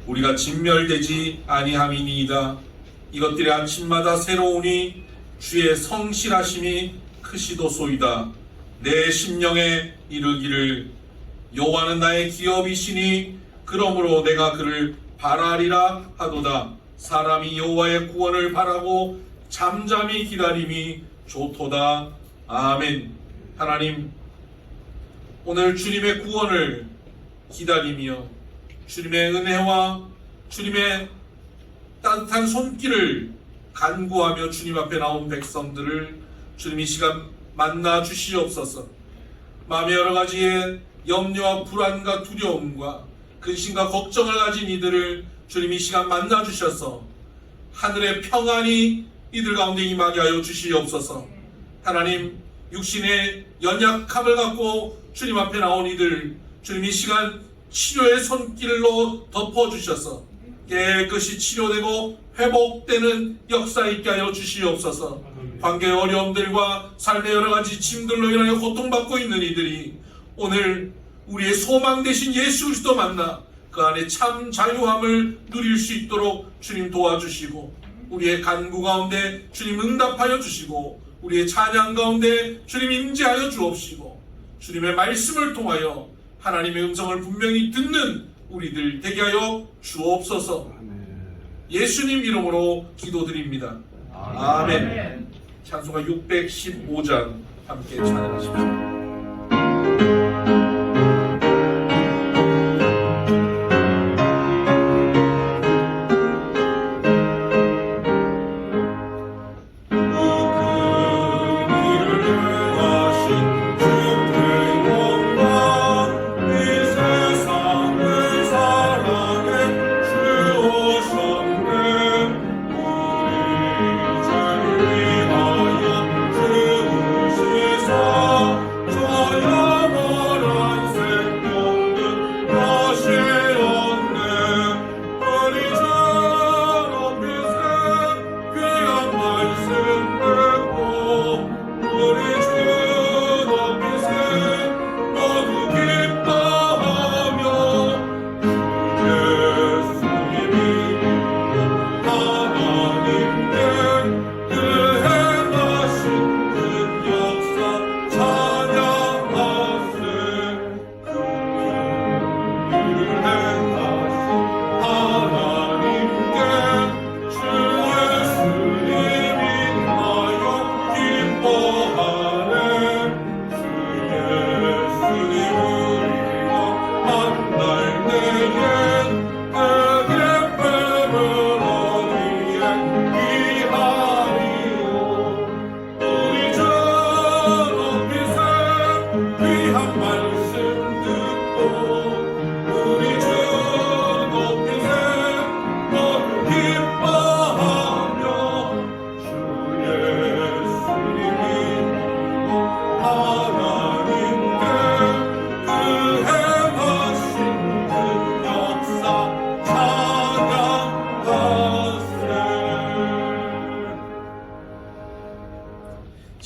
우리가 진멸되지 아니함이니이다. 이것들이 아침마다 새로우니 주의 성실하심이 크시도소이다. 내 심령에 이르기를 여호와는 나의 기업이시니 그러므로 내가 그를 바라리라 하도다. 사람이 여호와의 구원을 바라고 잠잠히 기다림이 좋도다. 아멘. 하나님, 오늘 주님의 구원을 기다리며 주님의 은혜와 주님의 따뜻한 손길을 간구하며 주님 앞에 나온 백성들을 주님 이 시간 만나 주시옵소서. 마음의 여러 가지의 염려와 불안과 두려움과 근심과 걱정을 가진 이들을 주님 이 시간 만나 주셔서 하늘의 평안이 이들 가운데 임하게 하여 주시옵소서. 하나님, 육신의 연약함을 갖고 주님 앞에 나온 이들 주님 이 시간 치료의 손길로 덮어주셔서 깨끗이 치료되고 회복되는 역사 있게 하여 주시옵소서. 관계의 어려움들과 삶의 여러 가지 짐들로 인하여 고통받고 있는 이들이 오늘 우리의 소망 되신 예수 그리스도 만나 그 안에 참 자유함을 누릴 수 있도록 주님 도와주시고, 우리의 간구 가운데 주님 응답하여 주시고, 우리의 찬양 가운데 주님 임재하여 주옵시고, 주님의 말씀을 통하여 하나님의 음성을 분명히 듣는 우리들 되게 하여 주옵소서. 예수님 이름으로 기도드립니다. 아멘. 찬송가 615장 함께 찬양하십시오.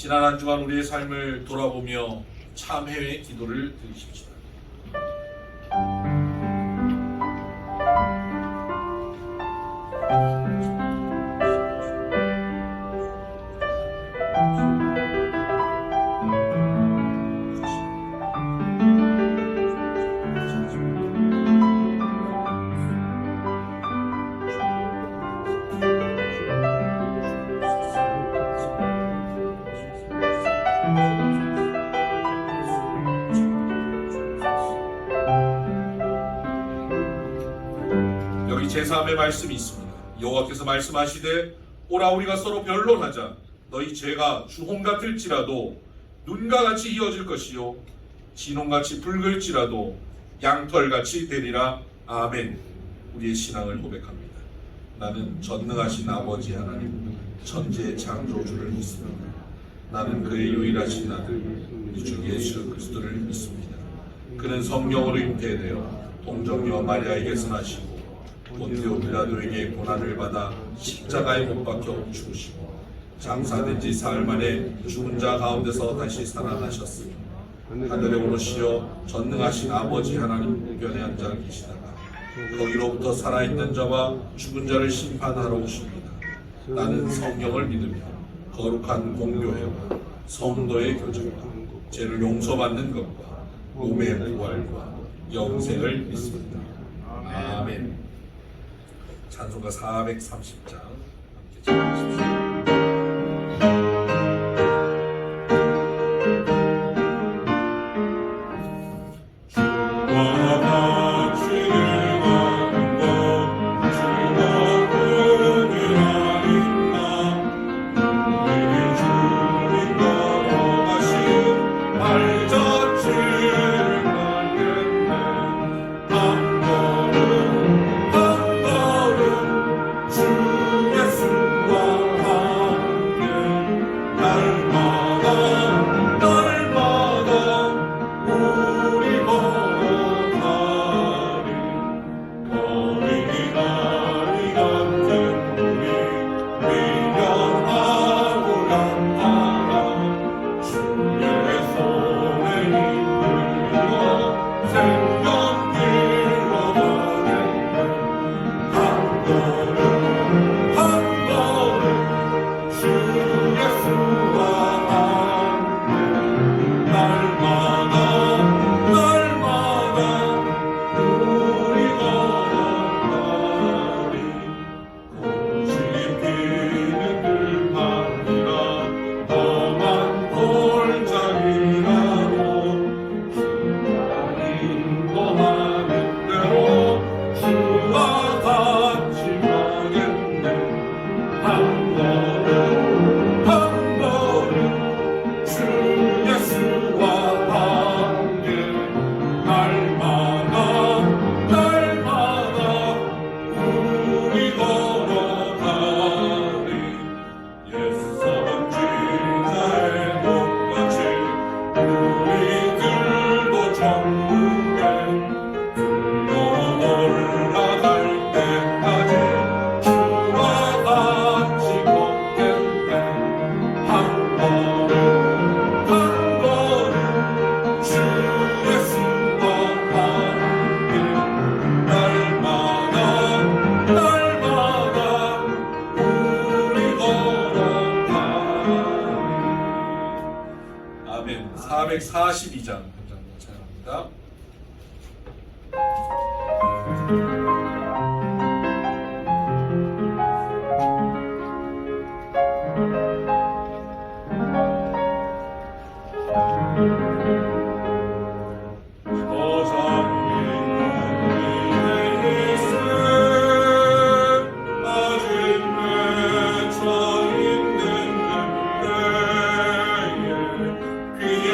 지난 한 주간 우리의 삶을 돌아보며 참회의 기도를 드리십시오. 제3의 말씀이 있습니다. 여호와께서 말씀하시되 오라 우리가 서로 변론하자. 너희 죄가 주홍 같을지라도 눈과 같이 이어질 것이요 진홍같이 붉을지라도 양털같이 되리라. 아멘. 우리의 신앙을 고백합니다. 나는 전능하신 아버지 하나님 천지의 창조주를 믿습니다. 나는 그의 유일하신 아들 우리 주 예수 그리스도를 믿습니다. 그는 성령으로 잉태되어 동정녀 마리아에게서 나시고 본디오 빌라도에게 고난을 받아 십자가에 못 박혀 죽으시고 장사된 지 사흘 만에 죽은 자 가운데서 다시 살아나셨으니 하늘에 오르시어 전능하신 아버지 하나님 우편에 앉아 계시다가 거기로부터 살아있는 자와 죽은 자를 심판하러 오십니다. 나는 성령을 믿으며 거룩한 공교회와 성도의 교제와 죄를 용서받는 것과 몸의 부활과 영생을 믿습니다. 아멘. 찬송가 430장 함께 찬양하십시오. 아멘. 442장 한장 찬양합니다. 귀에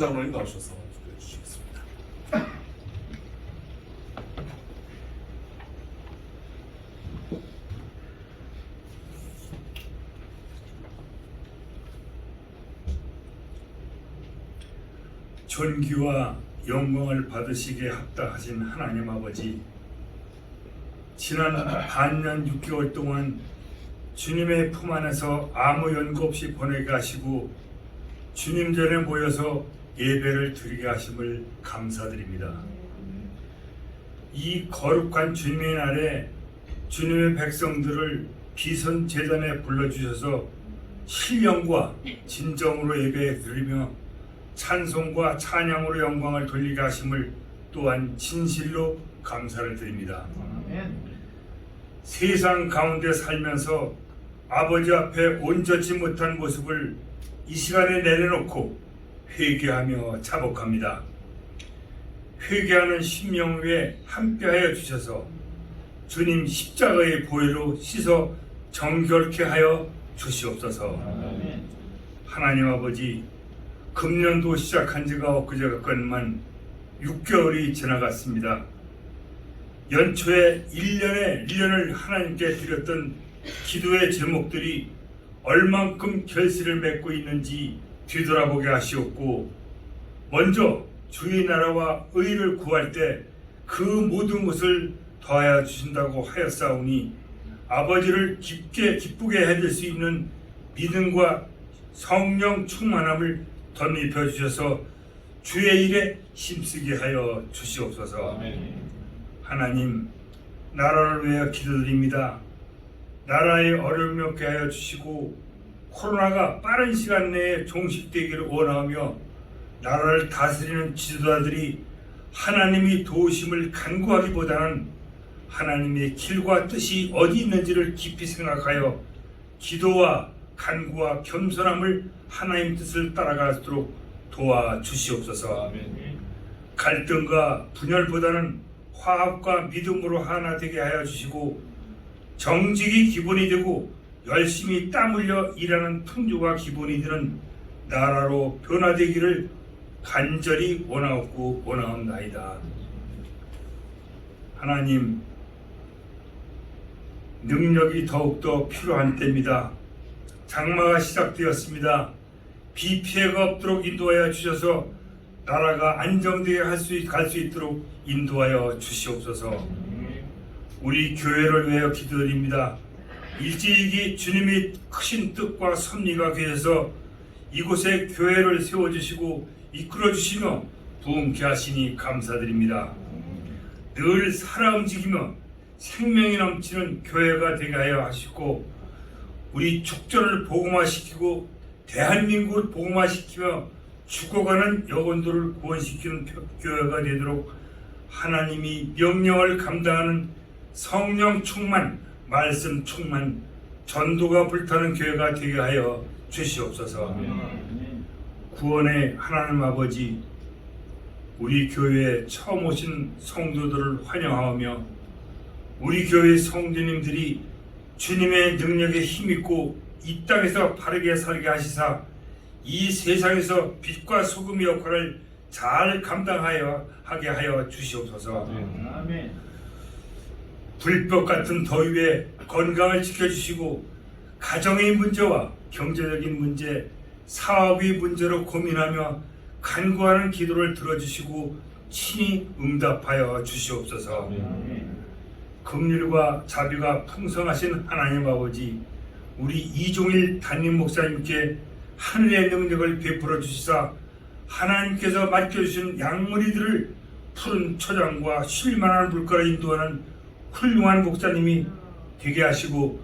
장로님 나오셔서 기도해 주시겠습니다. 존귀와 영광을 받으시기에 합당하신 하나님 아버지, 지난 반년 6개월 동안 주님의 품 안에서 아무 연고 없이 보내게 하시고 주님 전에 모여서 예배를 드리게 하심을 감사드립니다. 이 거룩한 주님의 날에 주님의 백성들을 비선 제단에 불러주셔서 신령과 진정으로 예배 드리며 찬송과 찬양으로 영광을 돌리게 하심을 또한 진실로 감사를 드립니다. 세상 가운데 살면서 아버지 앞에 온전치 못한 모습을 이 시간에 내려놓고 회개하며 자복합니다. 회개하는 심령 위에 함께하여 주셔서 주님 십자가의 보혈로 씻어 정결케 하여 주시옵소서. 하나님 아버지, 금년도 시작한 지가 엊그제 같건만 6개월이 지나갔습니다. 연초에 1년을 하나님께 드렸던 기도의 제목들이 얼만큼 결실을 맺고 있는지 뒤돌아보게 하시옵고, 먼저 주의 나라와 의를 구할 때 그 모든 것을 더하여 주신다고 하였사오니 아버지를 기쁘게 해줄 수 있는 믿음과 성령 충만함을 덧입혀 주셔서 주의 일에 힘쓰게 하여 주시옵소서. 아멘. 하나님, 나라를 위하여 기도드립니다. 나라의 어려움이 없게 하여 주시고 코로나가 빠른 시간 내에 종식되기를 원하며 나라를 다스리는 지도자들이 하나님이 도우심을 간구하기보다는 하나님의 길과 뜻이 어디 있는지를 깊이 생각하여 기도와 간구와 겸손함을 하나님 뜻을 따라갈수록 도와주시옵소서. 아멘. 갈등과 분열보다는 화합과 믿음으로 하나 되게 하여 주시고, 정직이 기본이 되고 열심히 땀 흘려 일하는 풍조가 기본이 되는 나라로 변화되기를 간절히 원하옵나이다. 하나님, 능력이 더욱더 필요한 때입니다. 장마가 시작되었습니다. 비 피해가 없도록 인도하여 주셔서 나라가 안정되게 갈 수 있도록 인도하여 주시옵소서. 우리 교회를 위하여 기도드립니다. 일제이기 주님의 크신 뜻과 섭리가 계셔서 이곳에 교회를 세워주시고 이끌어주시며 부흥케 하시니 감사드립니다. 늘 살아 움직이며 생명이 넘치는 교회가 되게 하여 하시고, 우리 축전을 복음화시키고 대한민국을 복음화시키며 죽어가는 영혼들을 구원시키는 교회가 되도록 하나님이 명령을 감당하는 성령 충만, 말씀 충만, 전도가 불타는 교회가 되게 하여 주시옵소서. 구원의 하나님 아버지, 우리 교회에 처음 오신 성도들을 환영하며 우리 교회 성도님들이 주님의 능력에 힘있고 이 땅에서 바르게 살게 하시사 이 세상에서 빛과 소금의 역할을 잘 감당하여 하게 하여 주시옵소서. 아멘. 불볕 같은 더위에 건강을 지켜주시고 가정의 문제와 경제적인 문제, 사업의 문제로 고민하며 간구하는 기도를 들어주시고 친히 응답하여 주시옵소서. 긍휼과 자비가 풍성하신 하나님 아버지, 우리 이종일 담임 목사님께 하늘의 능력을 베풀어 주시사 하나님께서 맡겨주신 양무리들을 푸른 초장과 쉴만한 물가로 인도하는 훌륭한 목사님이 되게 하시고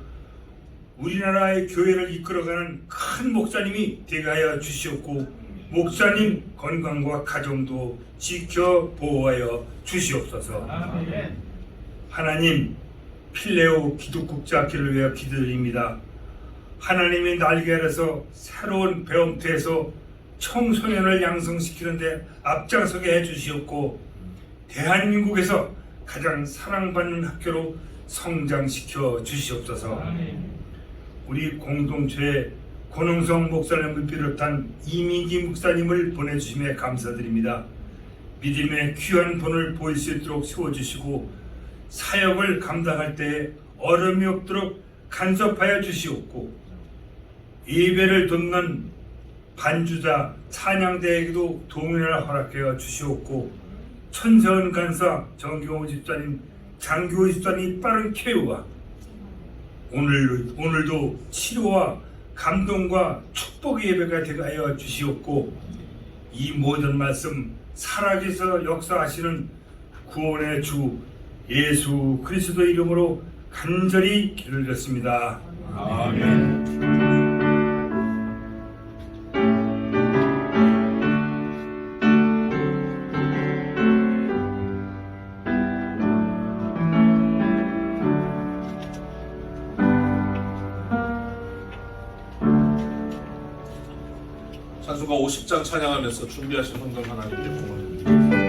우리나라의 교회를 이끌어가는 큰 목사님이 되게 하여 주시옵고, 목사님 건강과 가정도 지켜 보호하여 주시옵소서. 아멘. 하나님, 필레오 기독국제학교를 위하여 기도드립니다. 하나님의 날개 아래서 새로운 배움터에서 청소년을 양성시키는데 앞장서게 해주시옵고, 대한민국에서 가장 사랑받는 학교로 성장시켜 주시옵소서. 아멘. 우리 공동체에 권홍성 목사님을 비롯한 이민기 목사님을 보내주심에 감사드립니다. 믿음의 귀한 본을 보일 수 있도록 세워주시고 사역을 감당할 때에 어려움이 없도록 간섭하여 주시옵고 예배를 돕는 반주자 찬양대에게도 동행을 허락하여 주시옵고 천세원 간사 정경호 집사님 장교호 집사님 빠른 쾌유와 오늘도 치료와 감동과 축복의 예배가 되게 하여 주시옵고 이 모든 말씀 살아계서 역사하시는 구원의 주 예수 그리스도 이름으로 간절히 기도를 드렸습니다. 아멘. 찬송가 50장 찬양하면서 준비하신 성경 하나님께 공헌드립니다.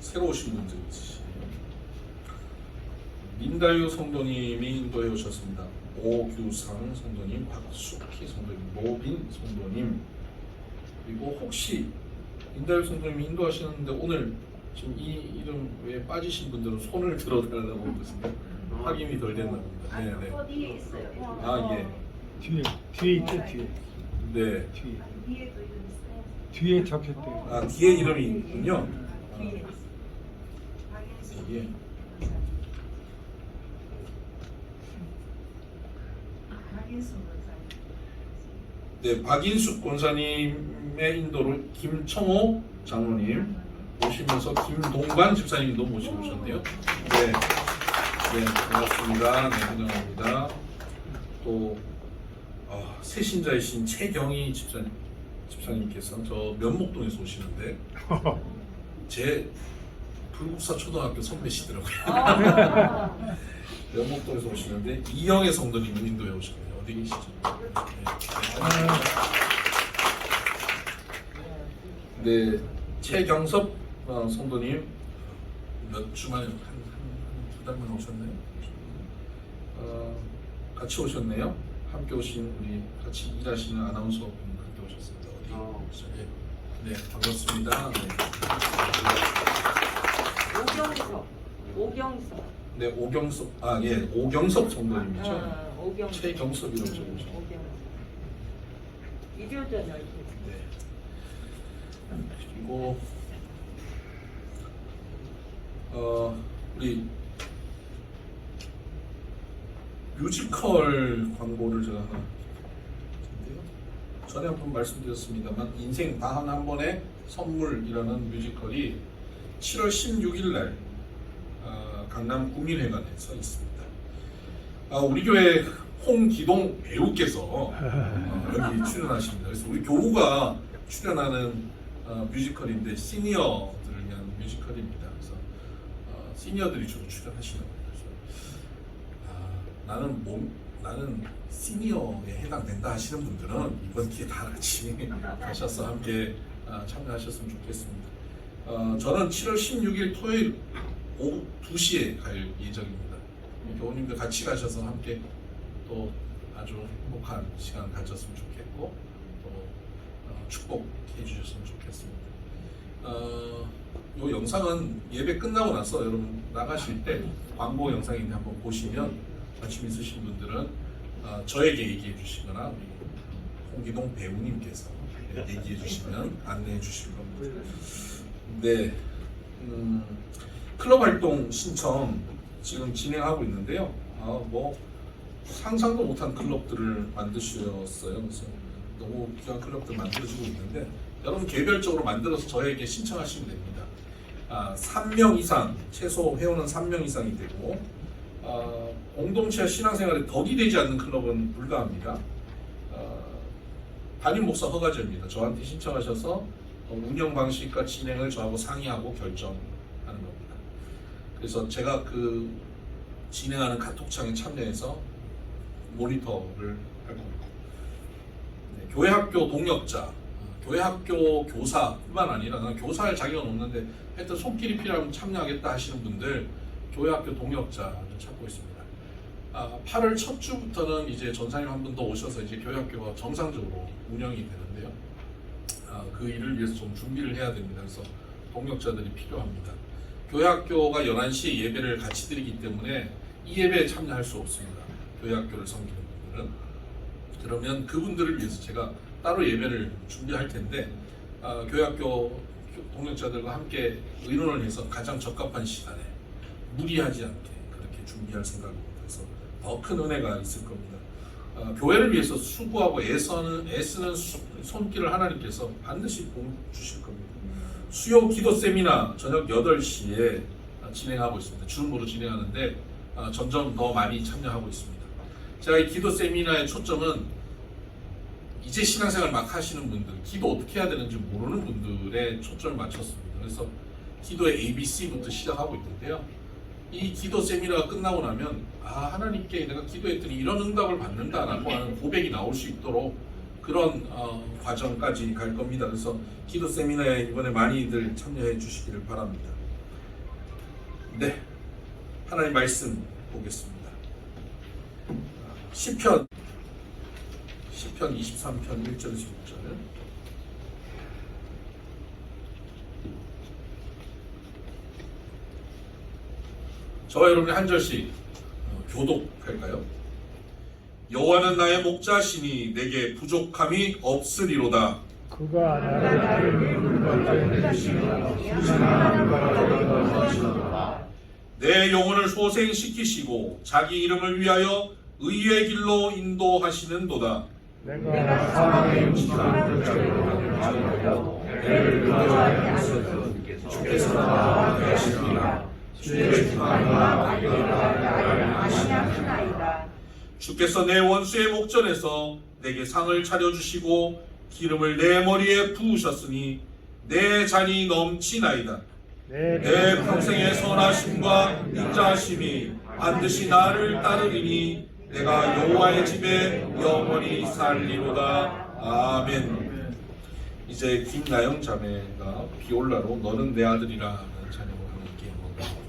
새로 오신 분들 있으시죠? 민다유 성도님이 인도해 오셨습니다. 오규상 성도님, 박수키 성도님, 노빈 성도님, 그리고 혹시 민다유 성도님이 인도하시는데 오늘 지금 이 이름 외에 빠지신 분들은 손을 들어달라고 그러거든요. 확인이 덜 됐나 봅니다. 네네. 어디에 있어요? 아 예. 뒤에 있죠, 뒤에. 네. 뒤에. 뒤에도 이름 있어요? 뒤에 적혔대요. 아 뒤에 이름이 있군요. 뒤에 박인수. 예. 박인수 목사님. 네, 박인숙 권사님의 인도로 김청호 장로님 오시면서 김동관 집사님도 모시고 오셨네요. 네, 네 반갑습니다. 네, 환영합니다. 또 새신자이신 최경희 집사님께서 저 면목동에서 오시는데 제 불국사 초등학교 선배시더라고요. 면목동에서 오시는데 이영애 성도님 인도에 오셨네요. 어디 계시죠? 네, 최경섭 성도님 몇 주만에 두 달만 오셨나요? 같이 오셨네요. 함께 오신 우리 같이 일하시는 아나운서 분 함께 오셨습니다. 어디 오셨어요? 네, 반갑습니다. 오경섭. 네, 오경섭 예, 오경섭 성도님이죠. 오경섭. 최경섭이라고 적으셨네요. 오경섭. 이교전을. 네. 그리고 우리 뮤지컬 광고를 제가 하나 드릴게요. 전에 한번 말씀드렸습니다만 인생 단 한 번의 선물이라는 뮤지컬이 7월 16일 날 강남 국민회관에서 있습니다. 우리 교회 홍기동 배우께서 여기 출연하십니다. 그래서 우리 교우가 출연하는 뮤지컬인데 시니어들을 위한 뮤지컬입니다. 그래서 시니어들이 주로 출연하시는 거예요. 그래서 나는 시니어에 해당된다 하시는 분들은 이번 기회에 다 같이 가셔서 함께 참여하셨으면 좋겠습니다. 저는 7월 16일 토요일 오후 2시에 갈 예정입니다. 교우님들 같이 가셔서 함께 또 아주 행복한 시간 가졌으면 좋겠고 또 축복해 주셨으면 좋겠습니다. 이 영상은 예배 끝나고 나서 여러분 나가실 때 광고 영상인데 한번 보시면 관심 있으신 분들은 저에게 얘기해 주시거나 우리 홍기동 배우님께서 얘기해 주시면 안내해 주실 겁니다. 네, 클럽 활동 신청 지금 진행하고 있는데요. 뭐 상상도 못한 클럽들을 만드셨어요. 그래서 너무 귀한 클럽들 만들어주고 있는데 여러분 개별적으로 만들어서 저에게 신청하시면 됩니다. 3명 이상, 최소 회원은 3명 이상이 되고 공동체 신앙생활에 덕이 되지 않는 클럽은 불가합니다. 담임 목사 허가제입니다. 저한테 신청하셔서 운영 방식과 진행을 저하고 상의하고 결정하는 겁니다. 그래서 제가 그 진행하는 카톡창에 참여해서 모니터를 할 겁니다. 네, 교회학교 동역자, 교회학교 교사뿐만 아니라 난 교사할 자격은 없는데 하여튼 손길이 필요하면 참여하겠다 하시는 분들 교회학교 동역자를 찾고 있습니다. 8월 첫 주부터는 이제 전사님 한 분 더 오셔서 이제 교회학교가 정상적으로 운영이 되는데요. 그 일을 위해서 좀 준비를 해야 됩니다. 그래서 동역자들이 필요합니다. 교회학교가 11시에 예배를 같이 드리기 때문에 이 예배에 참여할 수 없습니다. 교회학교를 섬기는 분들은. 그러면 그분들을 위해서 제가 따로 예배를 준비할 텐데 교회학교 동역자들과 함께 의논을 해서 가장 적합한 시간에 무리하지 않게 그렇게 준비할 생각입니다. 그래서 더 큰 은혜가 있을 겁니다. 교회를 위해서 수고하고 애쓰는 손길을 하나님께서 반드시 복 주실 겁니다. 수요 기도 세미나 저녁 8시에 진행하고 있습니다. 줌으로 진행하는데 점점 더 많이 참여하고 있습니다. 제가 이 기도 세미나의 초점은 이제 신앙생활 막 하시는 분들, 기도 어떻게 해야 되는지 모르는 분들의 초점을 맞췄습니다. 그래서 기도의 ABC부터 시작하고 있는데요. 이 기도 세미나가 끝나고 나면 하나님께 내가 기도했더니 이런 응답을 받는다라고 하는 고백이 나올 수 있도록 그런 과정까지 갈 겁니다. 그래서 기도 세미나에 이번에 많이들 참여해 주시기를 바랍니다. 네, 하나님 말씀 보겠습니다. 시편 23편 1절에서 6절. 저와 여러분이 한 절씩 교독할까요? 여호와는 나의 목자시니 내게 부족함이 없으리로다. 그가 나를 내 영혼을 소생시키시고 자기 이름을 위하여 의의 길로 인도하시는도다. 내가 사망의 음식한 자로 내를 인도하게 하소서. 주께서 나와 계시니라. 주의 주관과 나를 아시나이다. 주께서 내 원수의 목전에서 내게 상을 차려주시고 기름을 내 머리에 부으셨으니 내 잔이 넘치나이다. 내 평생의 선하심과 인자하심이 반드시 나를 따르리니 내가 여호와의 집에 영원히 살리로다. 아멘. 이제 김나영 자매가 비올라로 너는 내 아들이라 하는 찬양을 함께 먹습니다.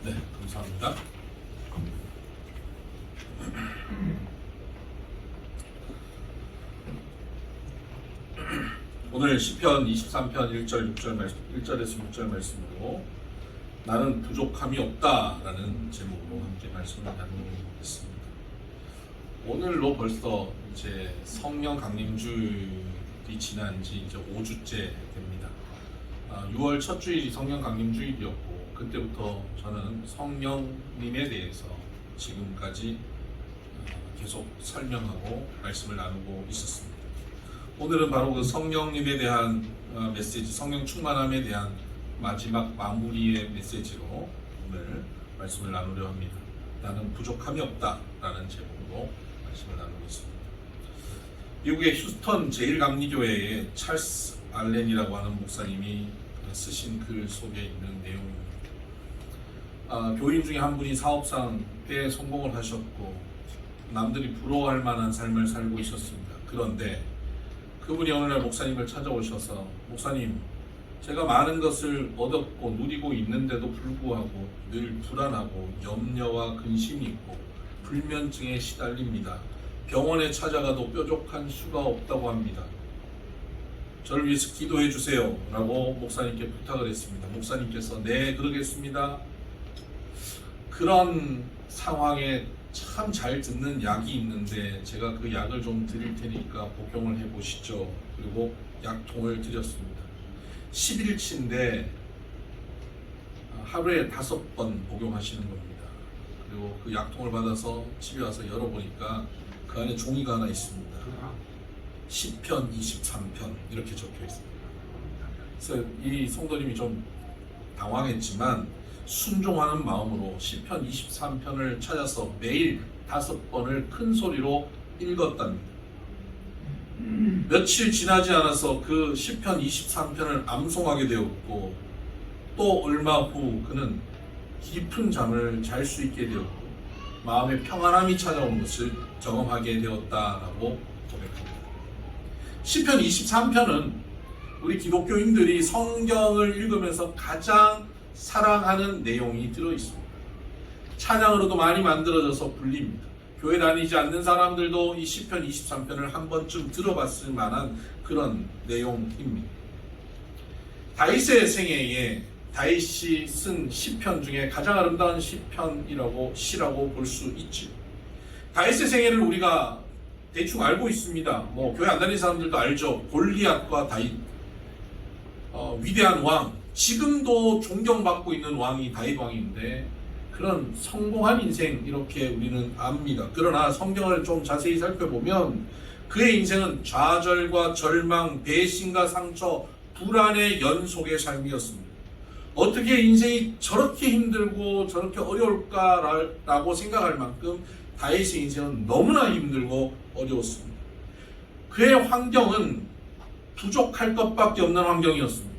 네, 감사합니다. 오늘 시편 23편 1절 6절 말씀, 1절에서 6절 말씀으로 나는 부족함이 없다라는 제목으로 함께 말씀을 나누겠습니다. 오늘로 벌써 이제 성령 강림주일이 지난 지 이제 5주째 됩니다. 6월 첫 주일이 성령 강림주일이었고 그때부터 저는 성령님에 대해서 지금까지 계속 설명하고 말씀을 나누고 있었습니다. 오늘은 바로 그 성령님에 대한 메시지, 성령 충만함에 대한 마지막 마무리의 메시지로 오늘 말씀을 나누려 합니다. 나는 부족함이 없다라는 제목으로 말씀을 나누고 있습니다. 미국의 휴스턴 제1감리교회의 찰스 알렌이라고 하는 목사님이 쓰신 글 속에 있는 내용입니다. 교인 중에 한 분이 사업상 꽤 성공을 하셨고 남들이 부러워할 만한 삶을 살고 있었습니다. 그런데 그분이 어느 날 목사님을 찾아오셔서 목사님, 제가 많은 것을 얻었고 누리고 있는데도 불구하고 늘 불안하고 염려와 근심이 있고 불면증에 시달립니다. 병원에 찾아가도 뾰족한 수가 없다고 합니다. 저를 위해서 기도해 주세요 라고 목사님께 부탁을 했습니다. 목사님께서 네, 그러겠습니다. 그런 상황에 참 잘 듣는 약이 있는데 제가 그 약을 좀 드릴 테니까 복용을 해보시죠. 그리고 약통을 드렸습니다. 10일치인데 하루에 5번 복용하시는 겁니다. 그리고 그 약통을 받아서 집에 와서 열어보니까 그 안에 종이가 하나 있습니다. 시편 23편 이렇게 적혀 있습니다. 그래서 이 성도님이 좀 당황했지만 순종하는 마음으로 시편 23편을 찾아서 매일 5번을 큰 소리로 읽었답니다. 며칠 지나지 않아서 그 시편 23편을 암송하게 되었고 또 얼마 후 그는 깊은 잠을 잘 수 있게 되었고 마음의 평안함이 찾아온 것을 경험하게 되었다라고 고백합니다. 시편 23편은 우리 기독교인들이 성경을 읽으면서 가장 사랑하는 내용이 들어있습니다. 찬양으로도 많이 만들어져서 불립니다. 교회 다니지 않는 사람들도 이 시편 23편을 한 번쯤 들어봤을 만한 그런 내용입니다. 다윗의 생애에 다윗이 쓴 시편 중에 가장 아름다운 시라고 볼 수 있죠. 다윗의 생애를 우리가 대충 알고 있습니다. 교회 안 다니는 사람들도 알죠. 골리앗과 다윗, 위대한 왕, 지금도 존경받고 있는 왕이 다윗 왕인데 그런 성공한 인생 이렇게 우리는 압니다. 그러나 성경을 좀 자세히 살펴보면 그의 인생은 좌절과 절망, 배신과 상처, 불안의 연속의 삶이었습니다. 어떻게 인생이 저렇게 힘들고 저렇게 어려울까라고 생각할 만큼 다윗의 인생은 너무나 힘들고 어려웠습니다. 그의 환경은 부족할 것밖에 없는 환경이었습니다.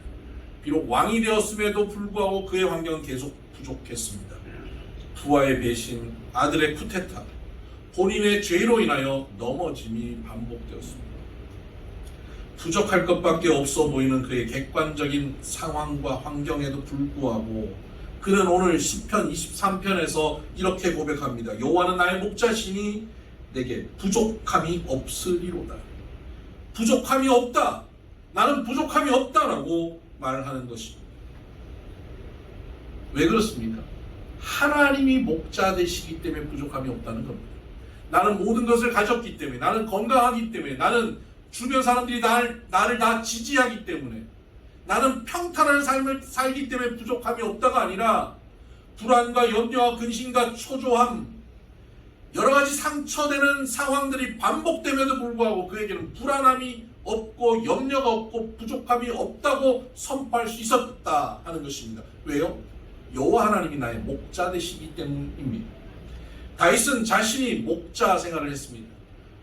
비록 왕이 되었음에도 불구하고 그의 환경은 계속 부족했습니다. 부하의 배신, 아들의 쿠데타, 본인의 죄로 인하여 넘어짐이 반복되었습니다. 부족할 것밖에 없어 보이는 그의 객관적인 상황과 환경에도 불구하고 그는 오늘 시편 23편에서 이렇게 고백합니다. 여호와는 나의 목자시니 내게 부족함이 없으리로다. 부족함이 없다. 나는 부족함이 없다라고 말하는 것입니다. 왜 그렇습니까? 하나님이 목자 되시기 때문에 부족함이 없다는 겁니다. 나는 모든 것을 가졌기 때문에, 나는 건강하기 때문에, 나는 주변 사람들이 나를 다 지지하기 때문에, 나는 평탄한 삶을 살기 때문에 부족함이 없다가 아니라 불안과 염려와 근심과 초조함, 여러 가지 상처되는 상황들이 반복됨에도 불구하고 그에게는 불안함이 없고 염려가 없고 부족함이 없다고 선포할 수 있었다 하는 것입니다. 왜요? 여호와 하나님이 나의 목자 되시기 때문입니다. 다윗은 자신이 목자 생활을 했습니다.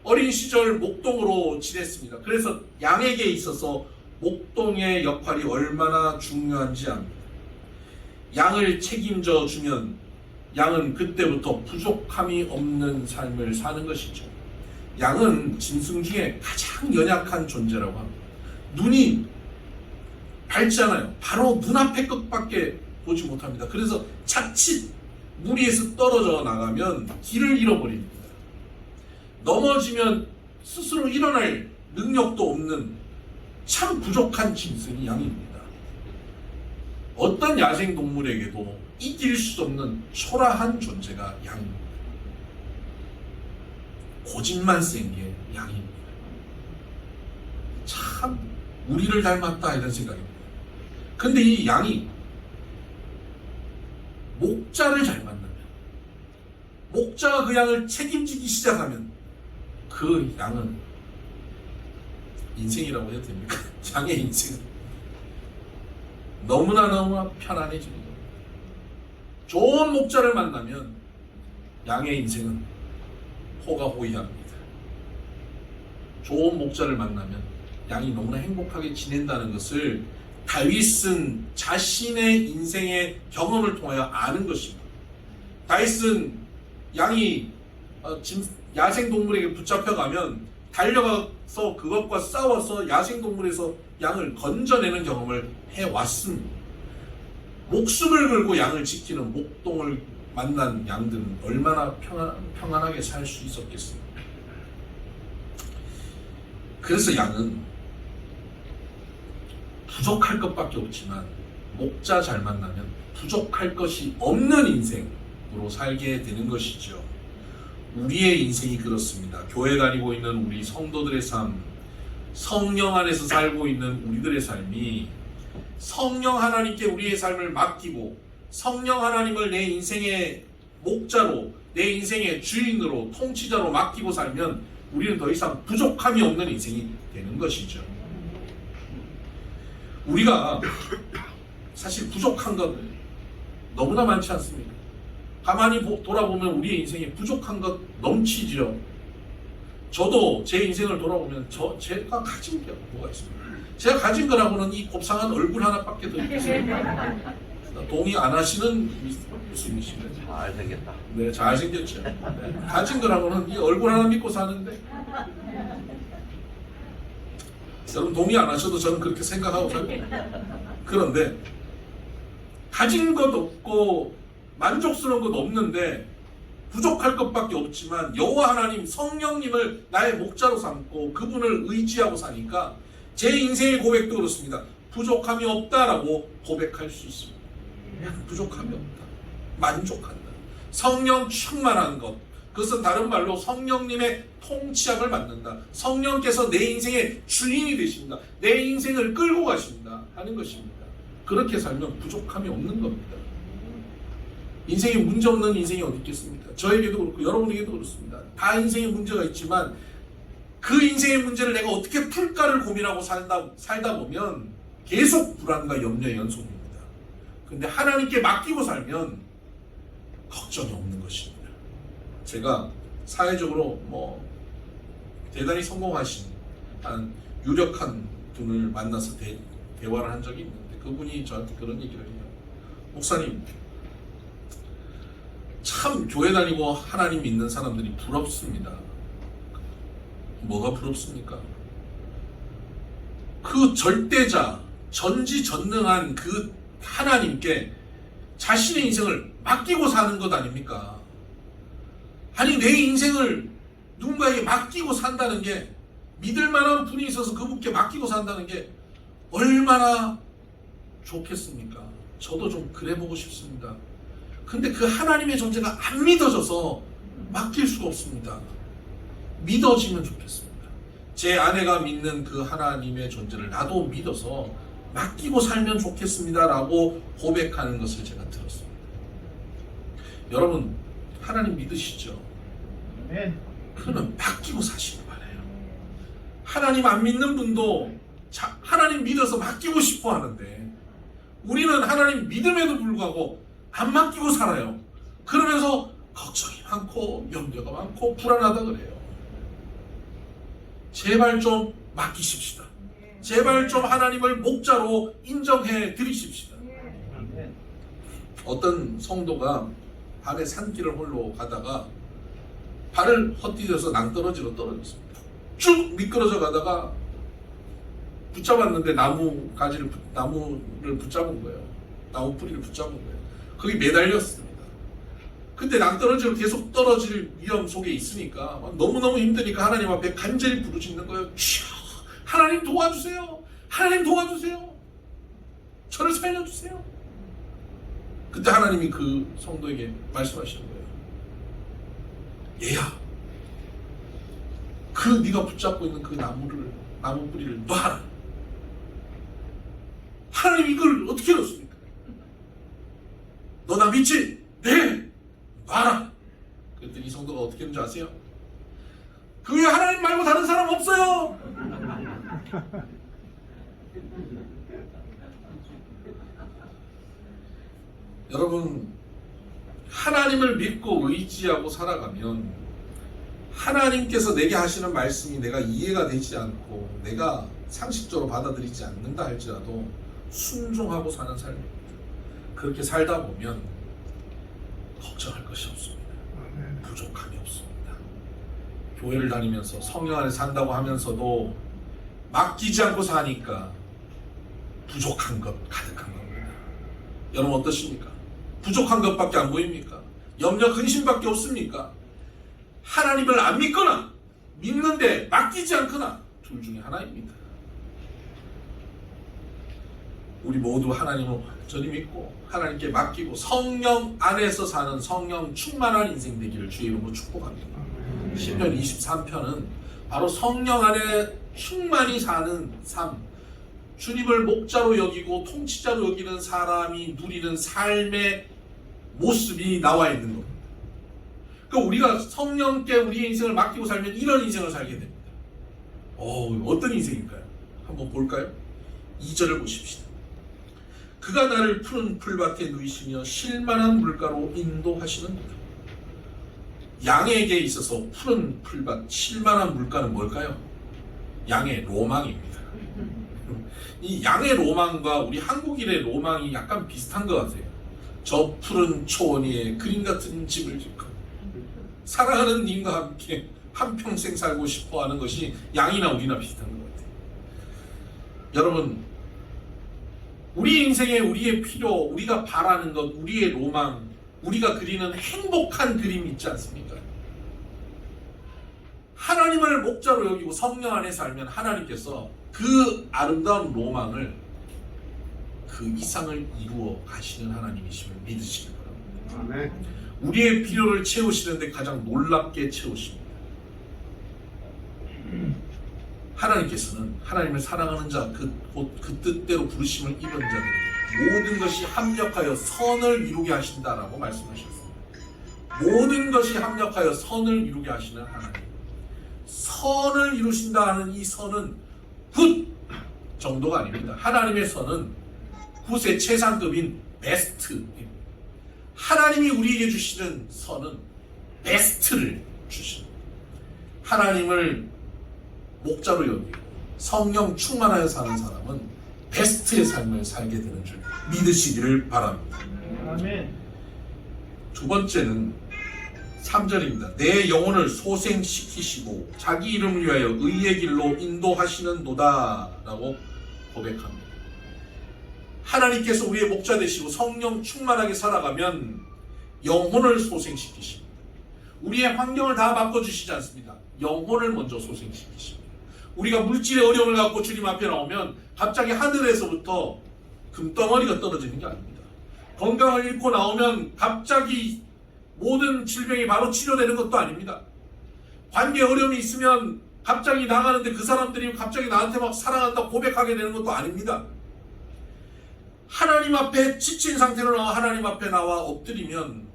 어린 시절 목동으로 지냈습니다. 그래서 양에게 있어서 목동의 역할이 얼마나 중요한지 압니다. 양을 책임져 주면 양은 그때부터 부족함이 없는 삶을 사는 것이죠. 양은 짐승 중에 가장 연약한 존재라고 합니다. 눈이 밝잖아요. 바로 눈앞의 것밖에 보지 못합니다. 그래서 자칫 무리에서 떨어져 나가면 길을 잃어버립니다. 넘어지면 스스로 일어날 능력도 없는 참 부족한 짐승이 양입니다. 어떤 야생동물에게도 이길 수 없는 초라한 존재가 양입니다. 고집만 센 게 양입니다. 참 우리를 닮았다 이런 생각입니다. 근데 이 양이 목자를 잘 만나면, 목자가 그 양을 책임지기 시작하면 그 양은 인생이라고 해도 됩니까? 양의 인생은 너무나 편안해집니다. 좋은 목자를 만나면 양의 인생은 호가호위합니다. 좋은 목자를 만나면 양이 너무나 행복하게 지낸다는 것을 다윗은 자신의 인생의 경험을 통하여 아는 것입니다. 다윗은 양이 야생동물에게 붙잡혀가면 달려가서 그것과 싸워서 야생동물에서 양을 건져내는 경험을 해왔습니다. 목숨을 걸고 양을 지키는 목동을 만난 양들은 얼마나 평안하게 살 수 있었겠습니까? 그래서 양은 부족할 것밖에 없지만 목자 잘 만나면 부족할 것이 없는 인생으로 살게 되는 것이죠. 우리의 인생이 그렇습니다. 교회 다니고 있는 우리 성도들의 삶, 성령 안에서 살고 있는 우리들의 삶이 성령 하나님께 우리의 삶을 맡기고 성령 하나님을 내 인생의 목자로, 내 인생의 주인으로, 통치자로 맡기고 살면 우리는 더 이상 부족함이 없는 인생이 되는 것이죠. 우리가 사실 부족한 것 너무나 많지 않습니까? 가만히 돌아보면 우리의 인생에 부족한 것 넘치죠. 저도 제 인생을 돌아보면 제가 가진 게 뭐가 있습니까? 제가 가진 거라고는 이 곱상한 얼굴 하나밖에 더 있습니다. 동의 안 하시는 교수님이시네. 잘생겼다. 네, 잘생겼죠. 네, 가진 거라고는 이 얼굴 하나 믿고 사는데 여러분 동의 안 하셔도 저는 그렇게 생각하고 살거든요. 그런데 가진 것 없고 만족스러운 것 없는데 부족할 것밖에 없지만 여호와 하나님 성령님을 나의 목자로 삼고 그분을 의지하고 사니까 제 인생의 고백도 그렇습니다. 부족함이 없다라고 고백할 수 있습니다. 부족함이 없다. 만족한다. 성령 충만한 것. 그것은 다른 말로 성령님의 통치함을 받는다. 성령께서 내 인생의 주인이 되십니다. 내 인생을 끌고 가신다 하는 것입니다. 그렇게 살면 부족함이 없는 겁니다. 인생에 문제 없는 인생이 어디 있겠습니까? 저에게도 그렇고 여러분에게도 그렇습니다. 다 인생에 문제가 있지만 그 인생의 문제를 내가 어떻게 풀까를 고민하고 살다 보면 계속 불안과 염려의 연속입니다. 근데 하나님께 맡기고 살면 걱정이 없는 것입니다. 제가 사회적으로 대단히 성공하신 한 유력한 분을 만나서 대화를 한 적이 있는데 그분이 저한테 그런 얘기를 해요. 목사님, 참 교회 다니고 하나님 믿는 사람들이 부럽습니다. 뭐가 부럽습니까? 그 절대자, 전지전능한 그 하나님께 자신의 인생을 맡기고 사는 것 아닙니까? 아니 내 인생을 누군가에게 맡기고 산다는 게 믿을 만한 분이 있어서 그분께 맡기고 산다는 게 얼마나 좋겠습니까? 저도 좀 그래보고 싶습니다. 근데 그 하나님의 존재가 안 믿어져서 맡길 수가 없습니다. 믿어지면 좋겠습니다. 제 아내가 믿는 그 하나님의 존재를 나도 믿어서 맡기고 살면 좋겠습니다 라고 고백하는 것을 제가 들었습니다. 여러분 하나님 믿으시죠? 네. 그러면 맡기고 사시기 바라요. 하나님 안 믿는 분도 하나님 믿어서 맡기고 싶어 하는데 우리는 하나님 믿음에도 불구하고 안 맡기고 살아요. 그러면서 걱정이 많고 염려가 많고 불안하다 그래요. 제발 좀 맡기십시다. 제발 좀 하나님을 목자로 인정해 드리십시다. 어떤 성도가 밤에 산길을 홀로 가다가 발을 헛디뎌서 낭떠러지로 떨어졌습니다. 쭉 미끄러져 가다가 붙잡았는데 나무를 붙잡은 거예요. 나무 뿌리를 붙잡은 거예요. 거기 매달렸습니다. 근데 낭떠러지로 계속 떨어질 위험 속에 있으니까 너무너무 힘드니까 하나님 앞에 간절히 부르짖는 거예요. 주여, 하나님 도와주세요. 하나님 도와주세요. 저를 살려주세요. 그때 하나님이 그 성도에게 말씀하시는 거예요. 얘야, 그 네가 붙잡고 있는 그 나무 뿌리를 놔라. 하나님 이걸 어떻게 넣습니까? 너 나 믿지? 네! 놔라. 그랬더니 이 성도가 어떻게 했는지 아세요? 그 외에 하나님 말고 다른 사람 없어요. 여러분, 하나님을 믿고 의지하고 살아가면 하나님께서 내게 하시는 말씀이 내가 이해가 되지 않고 내가 상식적으로 받아들이지 않는다 할지라도 순종하고 사는 삶입니다. 그렇게 살다 보면 걱정할 것이 없습니다. 부족함이 없습니다. 교회를 다니면서 성령 안에 산다고 하면서도 맡기지 않고 사니까 부족한 것 가득한 겁니다. 여러분 어떠십니까? 부족한 것밖에 안 보입니까? 염려 근심밖에 없습니까? 하나님을 안 믿거나 믿는데 맡기지 않거나 둘 중에 하나입니다. 우리 모두 하나님을 완전히 믿고 하나님께 맡기고 성령 안에서 사는 성령 충만한 인생 되기를 주의 이름으로 축복합니다. 시편 23편은 바로 성령 안에 충만히 사는 삶, 주님을 목자로 여기고 통치자로 여기는 사람이 누리는 삶의 모습이 나와 있는 겁니다. 그러니까 우리가 성령께 우리의 인생을 맡기고 살면 이런 인생을 살게 됩니다. 어떤 인생일까요? 한번 볼까요? 2절을 보십시다. 그가 나를 푸른 풀밭에 누이시며 쉴만한 물가로 인도하시는도다. 양에게 있어서 푸른 풀밭, 쉴만한 물가는 뭘까요? 양의 로망입니다. 이 양의 로망과 우리 한국인의 로망이 약간 비슷한 것 같아요. 저 푸른 초원 위에 그림 같은 집을 짓고 사랑하는 님과 함께 한평생 살고 싶어 하는 것이 양이나 우리나 비슷한 것 같아요. 여러분, 우리 인생에 우리의 필요, 우리가 바라는 것, 우리의 로망, 우리가 그리는 행복한 그림이 있지 않습니까? 하나님을 목자로 여기고 성령 안에 살면 하나님께서 그 아름다운 로망을 그 이상을 이루어 가시는 하나님이심을 믿으시기 바랍니다. 아멘. 우리의 필요를 채우시는데 가장 놀랍게 채우십니다. 하나님께서는 하나님을 사랑하는 자, 그 뜻대로 부르심을 입은 자들에게 모든 것이 합력하여 선을 이루게 하신다라고 말씀하셨습니다. 모든 것이 합력하여 선을 이루게 하시는 하나님. 선을 이루신다 하는 이 선은 굿 정도가 아닙니다. 하나님의 선은 굿의 최상급인 베스트입니다. 하나님이 우리에게 주시는 선은 베스트를 주십니다. 하나님을 목자로 여기고 성령 충만하여 사는 사람은 베스트의 삶을 살게 되는 줄 믿으시기를 바랍니다. 아멘. 두 번째는 3절입니다. 내 영혼을 소생시키시고 자기 이름을 위하여 의의 길로 인도하시는도다 라고 고백합니다. 하나님께서 우리의 목자 되시고 성령 충만하게 살아가면 영혼을 소생시키십니다. 우리의 환경을 다 바꿔주시지 않습니다. 영혼을 먼저 소생시키십니다. 우리가 물질의 어려움을 갖고 주님 앞에 나오면 갑자기 하늘에서부터 금덩어리가 떨어지는 게 아닙니다. 건강을 잃고 나오면 갑자기 모든 질병이 바로 치료되는 것도 아닙니다. 관계 어려움이 있으면 갑자기 나가는데 그 사람들이 갑자기 나한테 막 사랑한다고 고백하게 되는 것도 아닙니다. 하나님 앞에 지친 상태로 나와 하나님 앞에 나와 엎드리면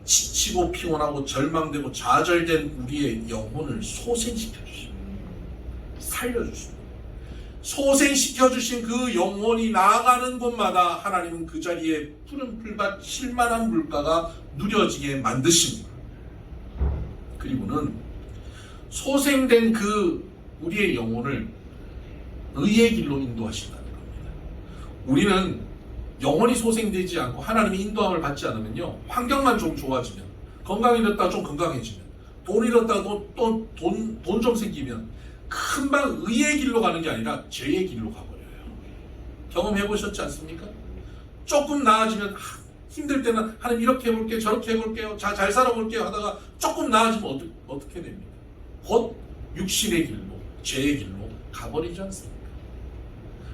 지치고 피곤하고 절망되고 좌절된 우리의 영혼을 소생시켜 주십니다. 살려주십니다. 소생시켜주신 그 영혼이 나아가는 곳마다 하나님은 그 자리에 푸른 풀밭 쉴만한 물가가 누려지게 만드십니다. 그리고는 소생된 그 우리의 영혼을 의의 길로 인도하신다는 겁니다. 우리는 영혼이 소생되지 않고 하나님의 인도함을 받지 않으면요, 환경만 좀 좋아지면, 건강 잃었다가 좀 건강해지면, 돈 잃었다가 또 돈 좀 생기면 금방 의의 길로 가는 게 아니라 죄의 길로 가버려요. 경험해 보셨지 않습니까? 조금 나아지면 힘들 때는 하나님 이렇게 해볼게요, 저렇게 해볼게요, 잘 살아볼게요 하다가 조금 나아지면 어떻게 됩니까? 곧 육신의 길로, 죄의 길로 가버리지 않습니까?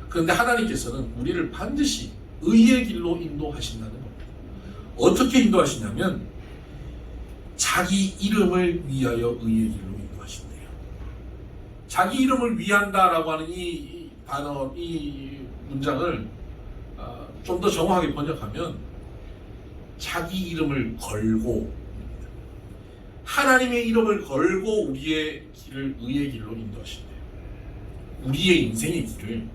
그런데 하나님께서는 우리를 반드시 의의 길로 인도하신다는 겁니다. 어떻게 인도하시냐면 자기 이름을 위하여 의의 길로 인도하신대요. 자기 이름을 위한다라고 하는 이 단어, 이 문장을 좀 더 정확하게 번역하면 자기 이름을 걸고, 하나님의 이름을 걸고 우리의 길을 의의 길로 인도하신대요. 우리의 인생의 길을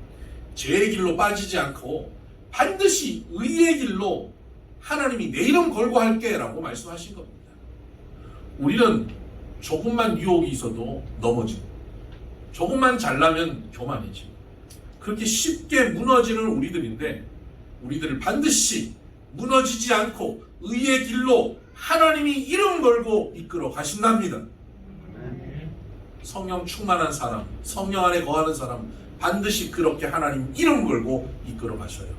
죄의 길로 빠지지 않고 반드시 의의 길로 하나님이 내 이름 걸고 할게 라고 말씀하신 겁니다. 우리는 조금만 유혹이 있어도 넘어지고, 조금만 잘나면 교만해지고, 그렇게 쉽게 무너지는 우리들인데, 우리들을 반드시 무너지지 않고 의의 길로 하나님이 이름 걸고 이끌어 가신답니다. 성령 충만한 사람, 성령 안에 거하는 사람, 반드시 그렇게 하나님 이름 걸고 이끌어 가셔요.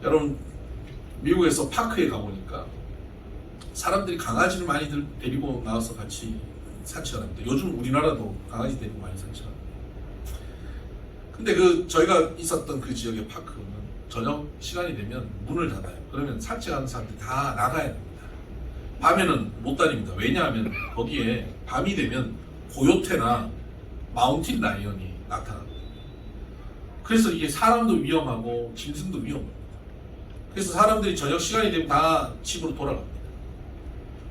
여러분, 미국에서 파크에 가보니까 사람들이 강아지를 많이 데리고 나와서 같이 산책을 합니다. 요즘 우리나라도 강아지 데리고 많이 산책합니다. 근데 저희가 있었던 그 지역의 파크는 저녁 시간이 되면 문을 닫아요. 그러면 산책하는 사람들이 다 나가야 됩니다. 밤에는 못 다닙니다. 왜냐하면 거기에 밤이 되면 고요테나 마운틴 라이언이 나타납니다. 그래서 이게 사람도 위험하고 짐승도 위험합니다. 그래서 사람들이 저녁 시간이 되면 다 집으로 돌아갑니다.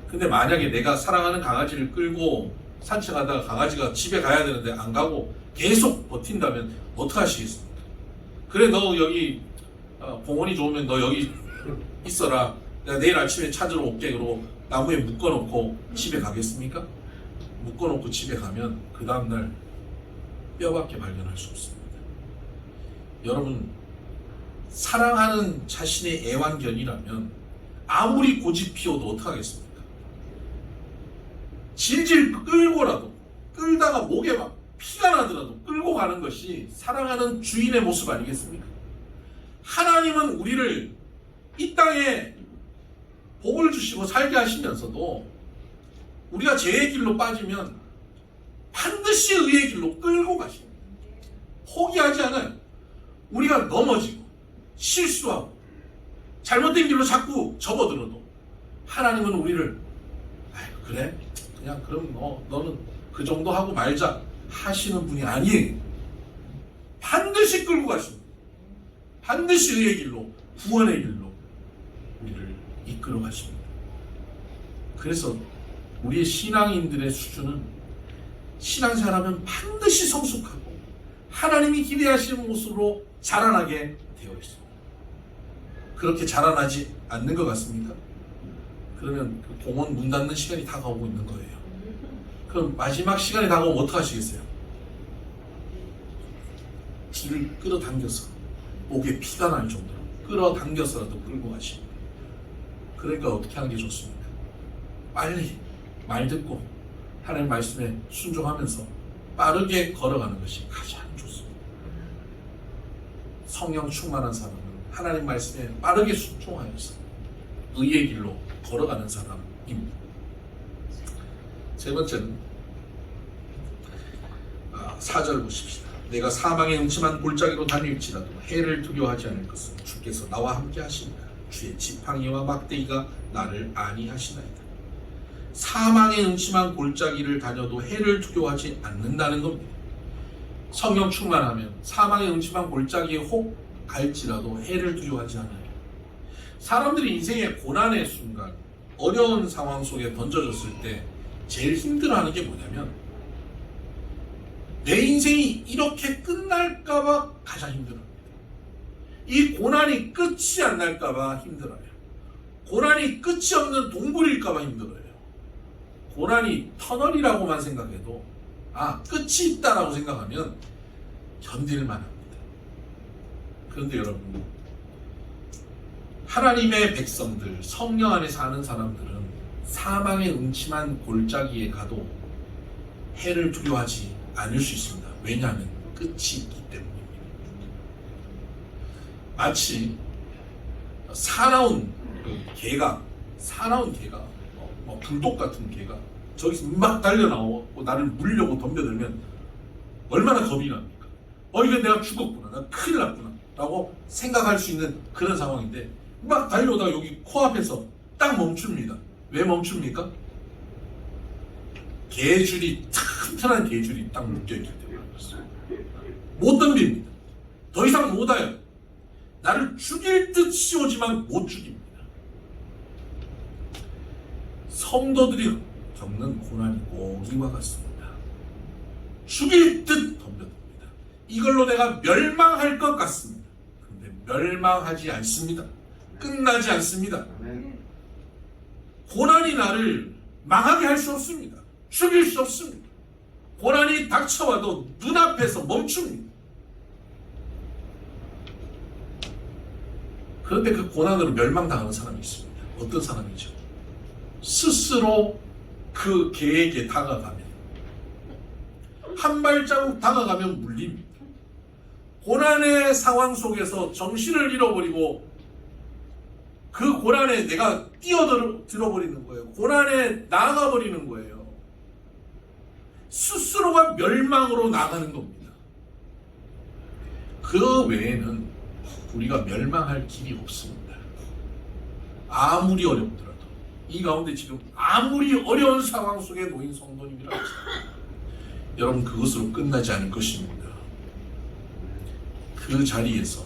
근데 만약에 내가 사랑하는 강아지를 끌고 산책하다가 강아지가 집에 가야 되는데 안 가고 계속 버틴다면 어떡하시겠습니까? 그래, 너 여기 공원이 좋으면 너 여기 있어라, 내가 내일 아침에 찾으러 올게, 그러고 나무에 묶어놓고 집에 가겠습니까? 묶어놓고 집에 가면 그 다음날 뼈밖에 발견할 수 없습니다. 여러분, 사랑하는 자신의 애완견이라면 아무리 고집 피워도 어떡하겠습니까? 질질 끌고라도, 끌다가 목에 막 피가 나더라도 끌고 가는 것이 사랑하는 주인의 모습 아니겠습니까? 하나님은 우리를 이 땅에 복을 주시고 살게 하시면서도 우리가 죄의 길로 빠지면 반드시 의의 길로 끌고 가십니다. 포기하지 않아요. 우리가 넘어지고 실수하고 잘못된 길로 자꾸 접어들어도 하나님은 우리를 그래? 그냥 그럼 너는 그 정도 하고 말자 하시는 분이 아니에요. 반드시 끌고 가십니다. 반드시 의의 길로, 구원의 길로 우리를 이끌어 가십니다. 그래서 우리의 신앙인들의 수준은 신앙생활하면 반드시 성숙하고 하나님이 기대하시는 모습으로 자라나게 되어 있습니다. 그렇게 자라나지 않는 것 같습니까? 그러면 그 공원 문 닫는 시간이 다가오고 있는 거예요. 그럼 마지막 시간이 다가오면 어떡하시겠어요? 길을 끌어당겨서 목에 피가 날 정도로 끌어당겨서라도 끌고 가십니다. 그러니까 어떻게 하는 게 좋습니까? 빨리 말 듣고 하나님 말씀에 순종하면서 빠르게 걸어가는 것이 가장 좋습니다. 성령 충만한 사람은 하나님 말씀에 빠르게 순종하여서 의의 길로 걸어가는 사람입니다. 세 번째는 4절 보십시다. 내가 사망의 음침한 골짜기로 다닐지라도 해를 두려워하지 않을 것은 주께서 나와 함께 하시니라. 주의 지팡이와 막대기가 나를 안위하시나이다. 사망의 음침한 골짜기를 다녀도 해를 두려워하지 않는다는 겁니다. 성령 충만하면 사망의 음침한 골짜기에 혹 갈지라도 해를 두려워하지 않아요. 사람들이 인생의 고난의 순간, 어려운 상황 속에 던져졌을 때 제일 힘들어하는 게 뭐냐면 내 인생이 이렇게 끝날까봐 가장 힘들어합니다. 이 고난이 끝이 안 날까봐 힘들어요. 고난이 끝이 없는 동굴일까봐 힘들어요. 고난이 터널이라고만 생각해도 끝이 있다라고 생각하면 견딜만 합니다. 그런데 여러분, 하나님의 백성들, 성령 안에 사는 사람들은 사망의 음침한 골짜기에 가도 해를 두려워하지 않을 수 있습니다. 왜냐하면 끝이 있기 때문입니다. 마치 사나운 개가 불독 같은 개가 저기서 막 달려 나오고 나를 물려고 덤벼들면 얼마나 겁이 납니까? 이거 내가 죽었구나, 나 큰일 났구나 라고 생각할 수 있는 그런 상황인데 막 달려오다가 여기 코앞에서 딱 멈춥니다. 왜 멈춥니까? 개줄이, 튼튼한 개줄이 딱 묶여있기 때문에 그렇습니다. 못 덤빕니다. 더 이상 못 와요. 나를 죽일 듯 씌우지만 못 죽입니다. 성도들이 겪는 고난이 꼭 이와 같습니다. 죽일 듯 덤벼듭니다. 이걸로 내가 멸망할 것 같습니다. 그런데 멸망하지 않습니다. 끝나지 않습니다. 고난이 나를 망하게 할 수 없습니다. 죽일 수 없습니다. 고난이 닥쳐와도 눈앞에서 멈춥니다. 그런데 그 고난으로 멸망당하는 사람이 있습니다. 어떤 사람이죠? 스스로 그 개에게 다가가면, 한 발자국 다가가면 물립니다. 고난의 상황 속에서 정신을 잃어버리고 그 고난에 내가 뛰어들어버리는 거예요. 고난에 나아가버리는 거예요. 스스로가 멸망으로 나가는 겁니다. 그 외에는 우리가 멸망할 길이 없습니다. 아무리 어렵더라도, 이 가운데 지금 아무리 어려운 상황 속에 놓인 성도님이라 할지라도 여러분 그것으로 끝나지 않을 것입니다. 그 자리에서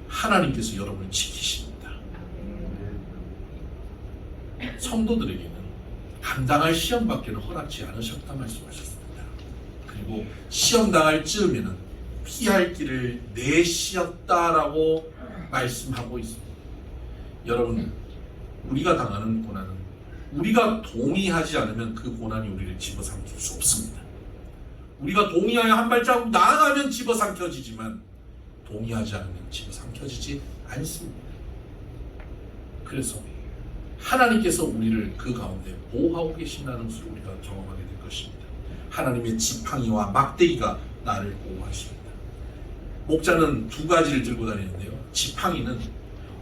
하나님께서 여러분을 지키십니다. 성도들에게는 감당할 시험밖에는 허락지 않으셨다 말씀하셨습니다. 그리고 시험당할 즈음에는 피할 길을 내시었다라고 말씀하고 있습니다. 여러분, 우리가 당하는 고난은 우리가 동의하지 않으면 그 고난이 우리를 집어삼킬 수 없습니다. 우리가 동의하여 한 발자국 나아가면 집어삼켜지지만 동의하지 않으면 집어삼켜지지 않습니다. 그래서 하나님께서 우리를 그 가운데 보호하고 계신다는 것을 우리가 경험하게 될 것입니다. 하나님의 지팡이와 막대기가 나를 보호하십니다. 목자는 두 가지를 들고 다니는데요. 지팡이는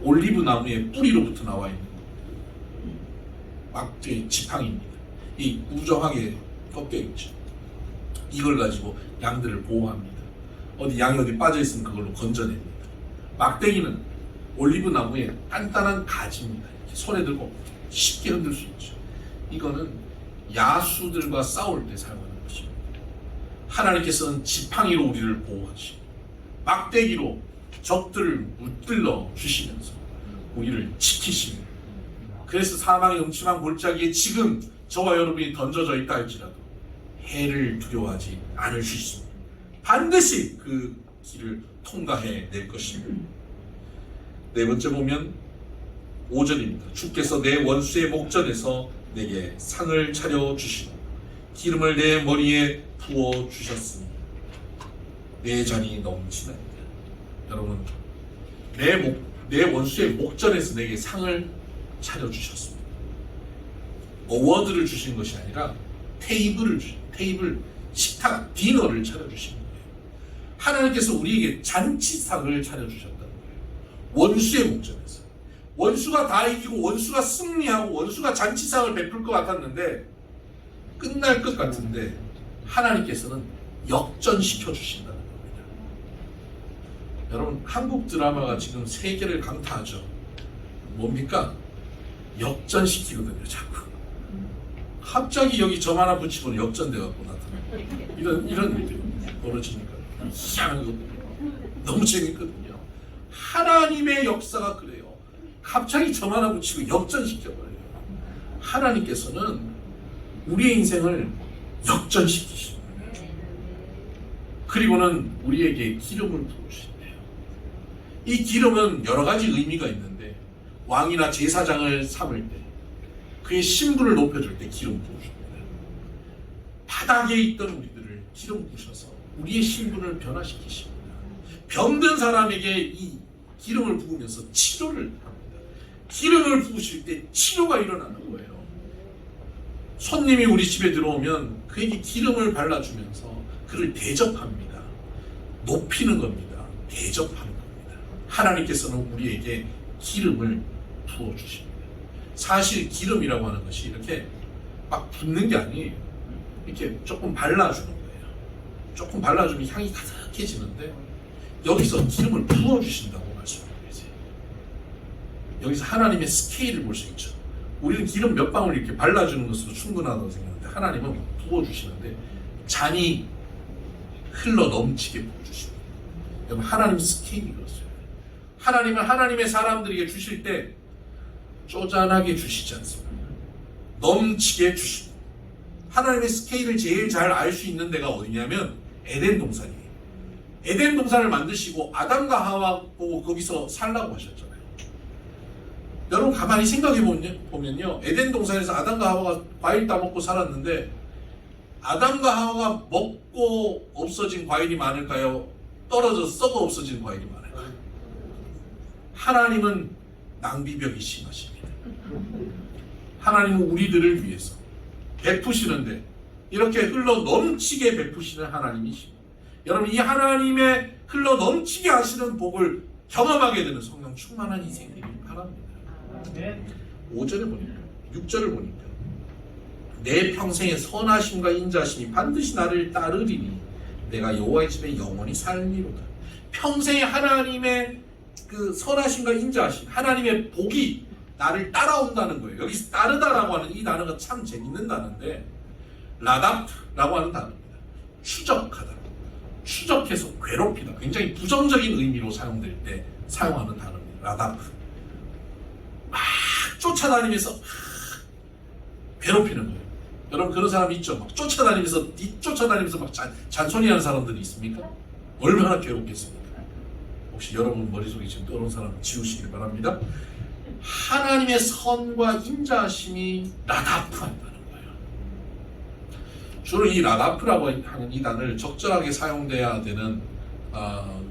올리브 나무의 뿌리로부터 나와 있는 막대기 지팡이입니다. 이 우정하게 꺾여 있죠. 이걸 가지고 양들을 보호합니다. 양이 어디 빠져 있으면 그걸로 건져냅니다. 막대기는 올리브 나무의 단단한 가지입니다. 이렇게 손에 들고 쉽게 흔들 수 있죠. 이거는 야수들과 싸울 때 사용하는 것입니다. 하나님께서는 지팡이로 우리를 보호하시고 막대기로 적들을 무찔러 주시면서 우리를 지키십니다. 그래서 사망의 음침한 골짜기에 지금 저와 여러분이 던져져 있다 할지라도 해를 두려워하지 않을 수 있습니다. 반드시 그 길을 통과해 낼 것입니다. 네 번째 보면 5절입니다. 주께서 내 원수의 목전에서 내게 상을 차려 주시고 기름을 내 머리에 부어 주셨으니 내 잔이 넘치나이다. 여러분, 내 원수의 목전에서 내게 상을 차려 주셨습니다. 어워드를 주신 것이 아니라 테이블, 식탁, 디너를 차려 주신 거예요. 하나님께서 우리에게 잔치상을 차려 주셨다는 거예요. 원수의 목전에서. 원수가 다 이기고 원수가 승리하고 원수가 잔치상을 베풀 것 같았는데 끝날 것 같은데 하나님께서는 역전시켜 주신다는 겁니다. 여러분, 한국 드라마가 지금 세계를 강타하죠. 뭡니까? 역전시키거든요. 자꾸 갑자기 여기 점 하나 붙이고 역전돼갖고 나타나요. 이런 일들이 벌어지니까 희한한 거거든요. 너무 재밌거든요. 하나님의 역사가 그래요. 갑자기 점 하나 붙이고 역전시켜버려요. 하나님께서는 우리의 인생을 역전시키십니다. 그리고는 우리에게 기름을 부으신대요. 이 기름은 여러 가지 의미가 있는데 왕이나 제사장을 삼을 때 그의 신분을 높여줄 때 기름 부으십니다. 바닥에 있던 우리들을 기름 부으셔서 우리의 신분을 변화시키십니다. 병든 사람에게 이 기름을 부으면서 치료를 합니다. 기름을 부으실 때 치료가 일어나는 거예요. 손님이 우리 집에 들어오면 그에게 기름을 발라주면서 그를 대접합니다. 높이는 겁니다. 대접하는 겁니다. 하나님께서는 우리에게 기름을 부어주십니다. 사실 기름이라고 하는 것이 이렇게 막 붓는 게 아니에요. 이렇게 조금 발라주는 거예요. 조금 발라주면 향이 가득해지는데 여기서 기름을 부어주신다고 말씀하는 거지. 여기서 하나님의 스케일을 볼 수 있죠. 우리는 기름 몇 방울 이렇게 발라주는 것으로 충분하다고 생각하는데 하나님은 부어주시는데 잔이 흘러 넘치게 부어주십니다. 여러분 하나님 스케일이 그렇습니다. 하나님은 하나님의 사람들에게 주실 때 쪼잔하게 주시지 않습니다. 넘치게 주십니다. 하나님의 스케일을 제일 잘 알 수 있는 데가 어디냐면 에덴 동산이에요. 에덴 동산을 만드시고 아담과 하와 보고 거기서 살라고 하셨잖아요. 여러분 가만히 생각해 보면요, 에덴 동산에서 아담과 하와가 과일 따먹고 살았는데 아담과 하와가 먹고 없어진 과일이 많을까요? 떨어져 썩어 없어진 과일이 많을까요? 하나님은 낭비벽이 심하십니다. 하나님은 우리들을 위해서 베푸시는데 이렇게 흘러 넘치게 베푸시는 하나님이십니다. 여러분 이 하나님의 흘러 넘치게 하시는 복을 경험하게 되는 성령 충만한 인생들이 바랍니다. 5절을 보니까 6절을 보니까 내 평생의 선하심과 인자심이 반드시 나를 따르리니 내가 여호와의 집에 영원히 살리로다. 평생에 하나님의 그 선하심과 인자하심, 하나님의 복이 나를 따라온다는 거예요. 여기서 따르다라고 하는 이 단어가 참 재밌는 단어인데 라다프라고 하는 단어입니다. 추적하다, 추적해서 괴롭히다. 굉장히 부정적인 의미로 사용될 때 사용하는 단어입니다. 라다프. 막 쫓아다니면서 막 괴롭히는 거예요. 여러분 그런 사람 있죠? 막 쫓아다니면서 뒤쫓아다니면서 막 잔소리하는 사람들이 있습니까? 얼마나 괴롭겠습니까? 혹시 여러분 머릿속에 지금 떠오르는 사람 지우시길 바랍니다. 하나님의 선과 인자하심이 라다프한다는 거예요. 주로 이 라다프라고 하는 이 단어를 적절하게 사용돼야 되는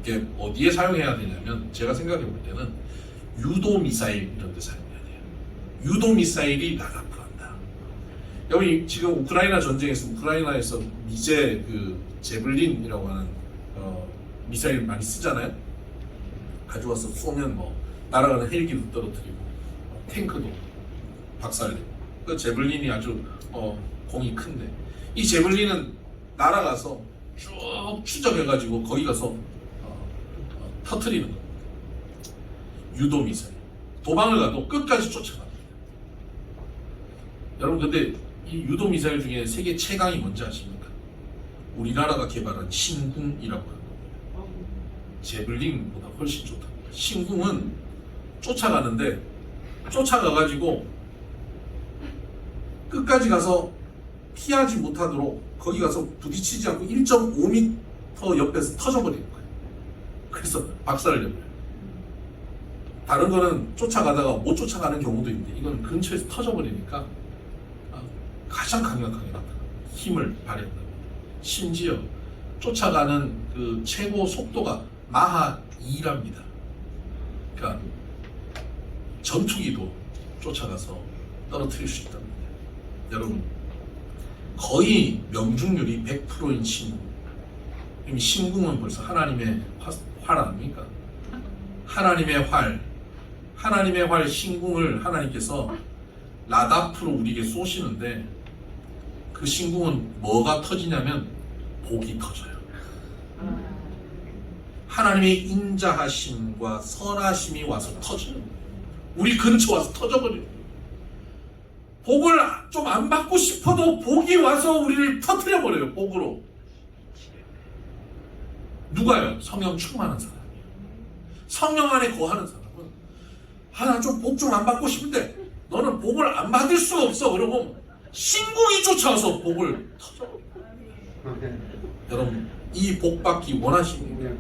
이게 어디에 사용해야 되냐면 제가 생각해 볼 때는 유도 미사일 이런 데 사용해야 돼요. 유도 미사일이 라다프한다. 여기 지금 우크라이나 전쟁에서 우크라이나에서 미제 그 제블린이라고 하는 미사일 많이 쓰잖아요. 가져와서 쏘면 뭐 날아가는 헬기도 떨어뜨리고 탱크도 박살내고 그 제블린이 아주 공이 큰데 이 제블린은 날아가서 쭉 추적해가지고 거기 가서 터뜨리는 겁니다. 유도 미사일 도망을 가도 끝까지 쫓아갑니다. 여러분 근데 이 유도 미사일 중에 세계 최강이 뭔지 아십니까? 우리나라가 개발한 신궁이라고 하는 겁니다. 제블린보다 훨씬 좋답니다. 신궁은 쫓아가는데 쫓아가가지고 끝까지 가서 피하지 못하도록 거기 가서 부딪히지 않고 1.5m 옆에서 터져버리는 거예요. 그래서 박살을 내버려요. 다른 거는 쫓아가다가 못 쫓아가는 경우도 있는데 이건 근처에서 터져버리니까 가장 강력하게 나타납니다. 힘을 발휘한다. 심지어 쫓아가는 그 최고 속도가 마하 2랍니다. 그러니까 전투기도 쫓아가서 떨어뜨릴 수 있답니다. 여러분 거의 명중률이 100%인 신궁. 이미 신궁은 벌써 하나님의 활 아닙니까? 하나님의 활 신궁을 하나님께서 라다프로 우리에게 쏘시는데 그 신궁은 뭐가 터지냐면 복이 터져요. 하나님의 인자하심과 선하심이 와서 터지는 거예요. 우리 근처 와서 터져버려요. 복을 좀 안 받고 싶어도 복이 와서 우리를 터뜨려버려요. 복으로. 누가요? 성령 충만한 사람이에요. 성령 안에 거하는 사람은 나 좀 복 좀 안 받고 싶은데 너는 복을 안 받을 수가 없어. 그러고 신궁이 쫓아와서 복을 터져버려요. 여러분 이 복 받기 원하십니까?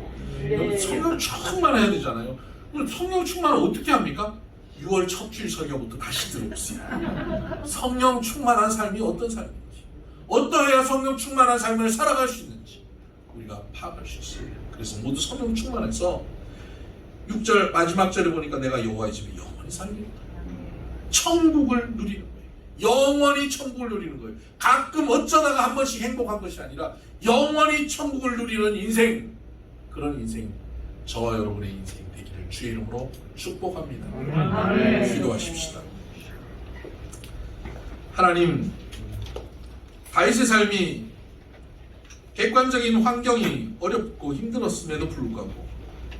여러분 성령 충만해야 되잖아요. 그럼 성령 충만을 어떻게 합니까? 6월 첫 주일 설교부터 다시 들어보세요. 성령 충만한 삶이 어떤 삶인지, 어떠해야 성령 충만한 삶을 살아갈 수 있는지 우리가 파악할 수 있어요. 그래서 모두 성령 충만해서 6절 마지막 절에 보니까 내가 여호와의 집에 영원히 살리리라. 천국을 누리는 거예요. 영원히 천국을 누리는 거예요. 가끔 어쩌다가 한 번씩 행복한 것이 아니라 영원히 천국을 누리는 인생, 그런 인생 저와 여러분의 인생 되기를 주의 이름으로 축복합니다. 아멘. 기도하십시다. 하나님, 다윗의 삶이 객관적인 환경이 어렵고 힘들었음에도 불구하고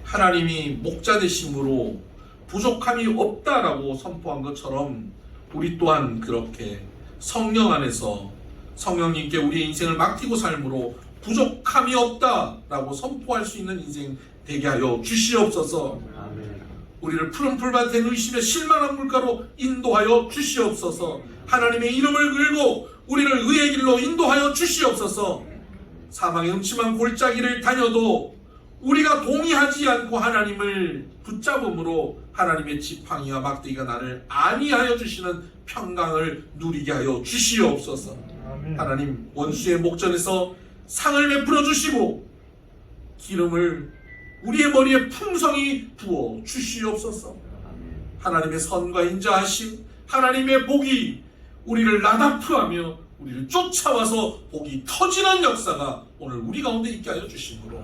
하나님이 목자 되심으로 부족함이 없다라고 선포한 것처럼 우리 또한 그렇게 성령 안에서 성령님께 우리의 인생을 맡기고 삶으로 부족함이 없다라고 선포할 수 있는 인생 되게 하여 주시옵소서. 우리를 푸른 풀밭에 의심의 실만한 물가로 인도하여 주시옵소서. 하나님의 이름을 걸고 우리를 의의 길로 인도하여 주시옵소서. 사망의 음침한 골짜기를 다녀도 우리가 동의하지 않고 하나님을 붙잡음으로 하나님의 지팡이와 막대기가 나를 안위하여 주시는 평강을 누리게 하여 주시옵소서. 하나님, 원수의 목전에서 상을 베풀어 주시고 기름을 우리의 머리에 풍성히 부어 주시옵소서. 하나님의 선과 인자하심, 하나님의 복이 우리를 나다프하며 우리를 쫓아와서 복이 터지는 역사가 오늘 우리 가운데 있게 하여 주심으로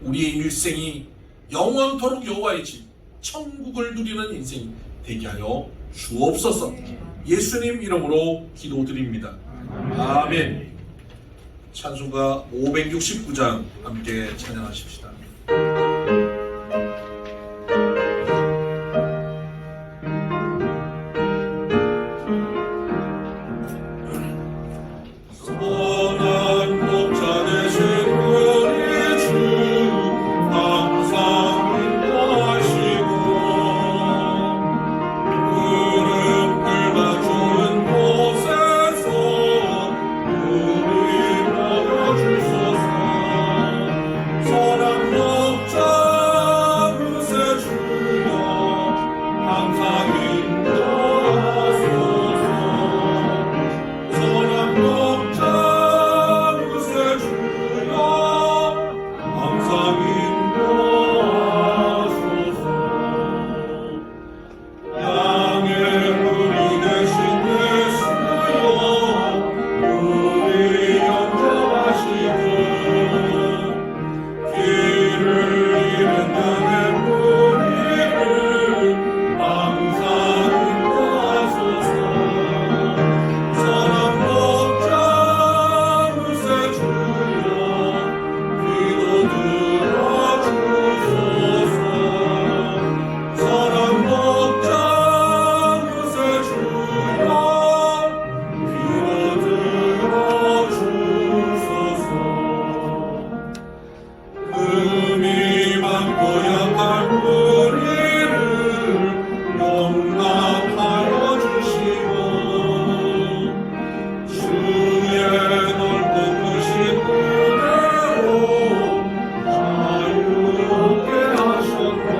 우리의 일생이 영원토록 여호와의 집 천국을 누리는 인생 되게 하여 주옵소서. 예수님 이름으로 기도드립니다. 아멘. 찬송가 569장 함께 찬양하십시다. 선한 목자 되신 우리 주 항상 인도하시고 푸른 풀밭 좋은 곳에서 우리 먹여주소서. 선한 목자 그새 주여 항상 인도하소서. 선한 목자 그새 주여 항상 인도하소서. 양의 뿔이 되신 예수여 우리 영접하시고 길을 잃은 양의 뿔이를 항상 인도하소서. 선한 목자 그새 주여 기도 들어주소서. 선한 목자 그새 주여 기도 들어주소서. 금이 많고 약한 우리를 용납하여 주시고 주의 넓고 크신 은혜로 자유롭게 하셨네.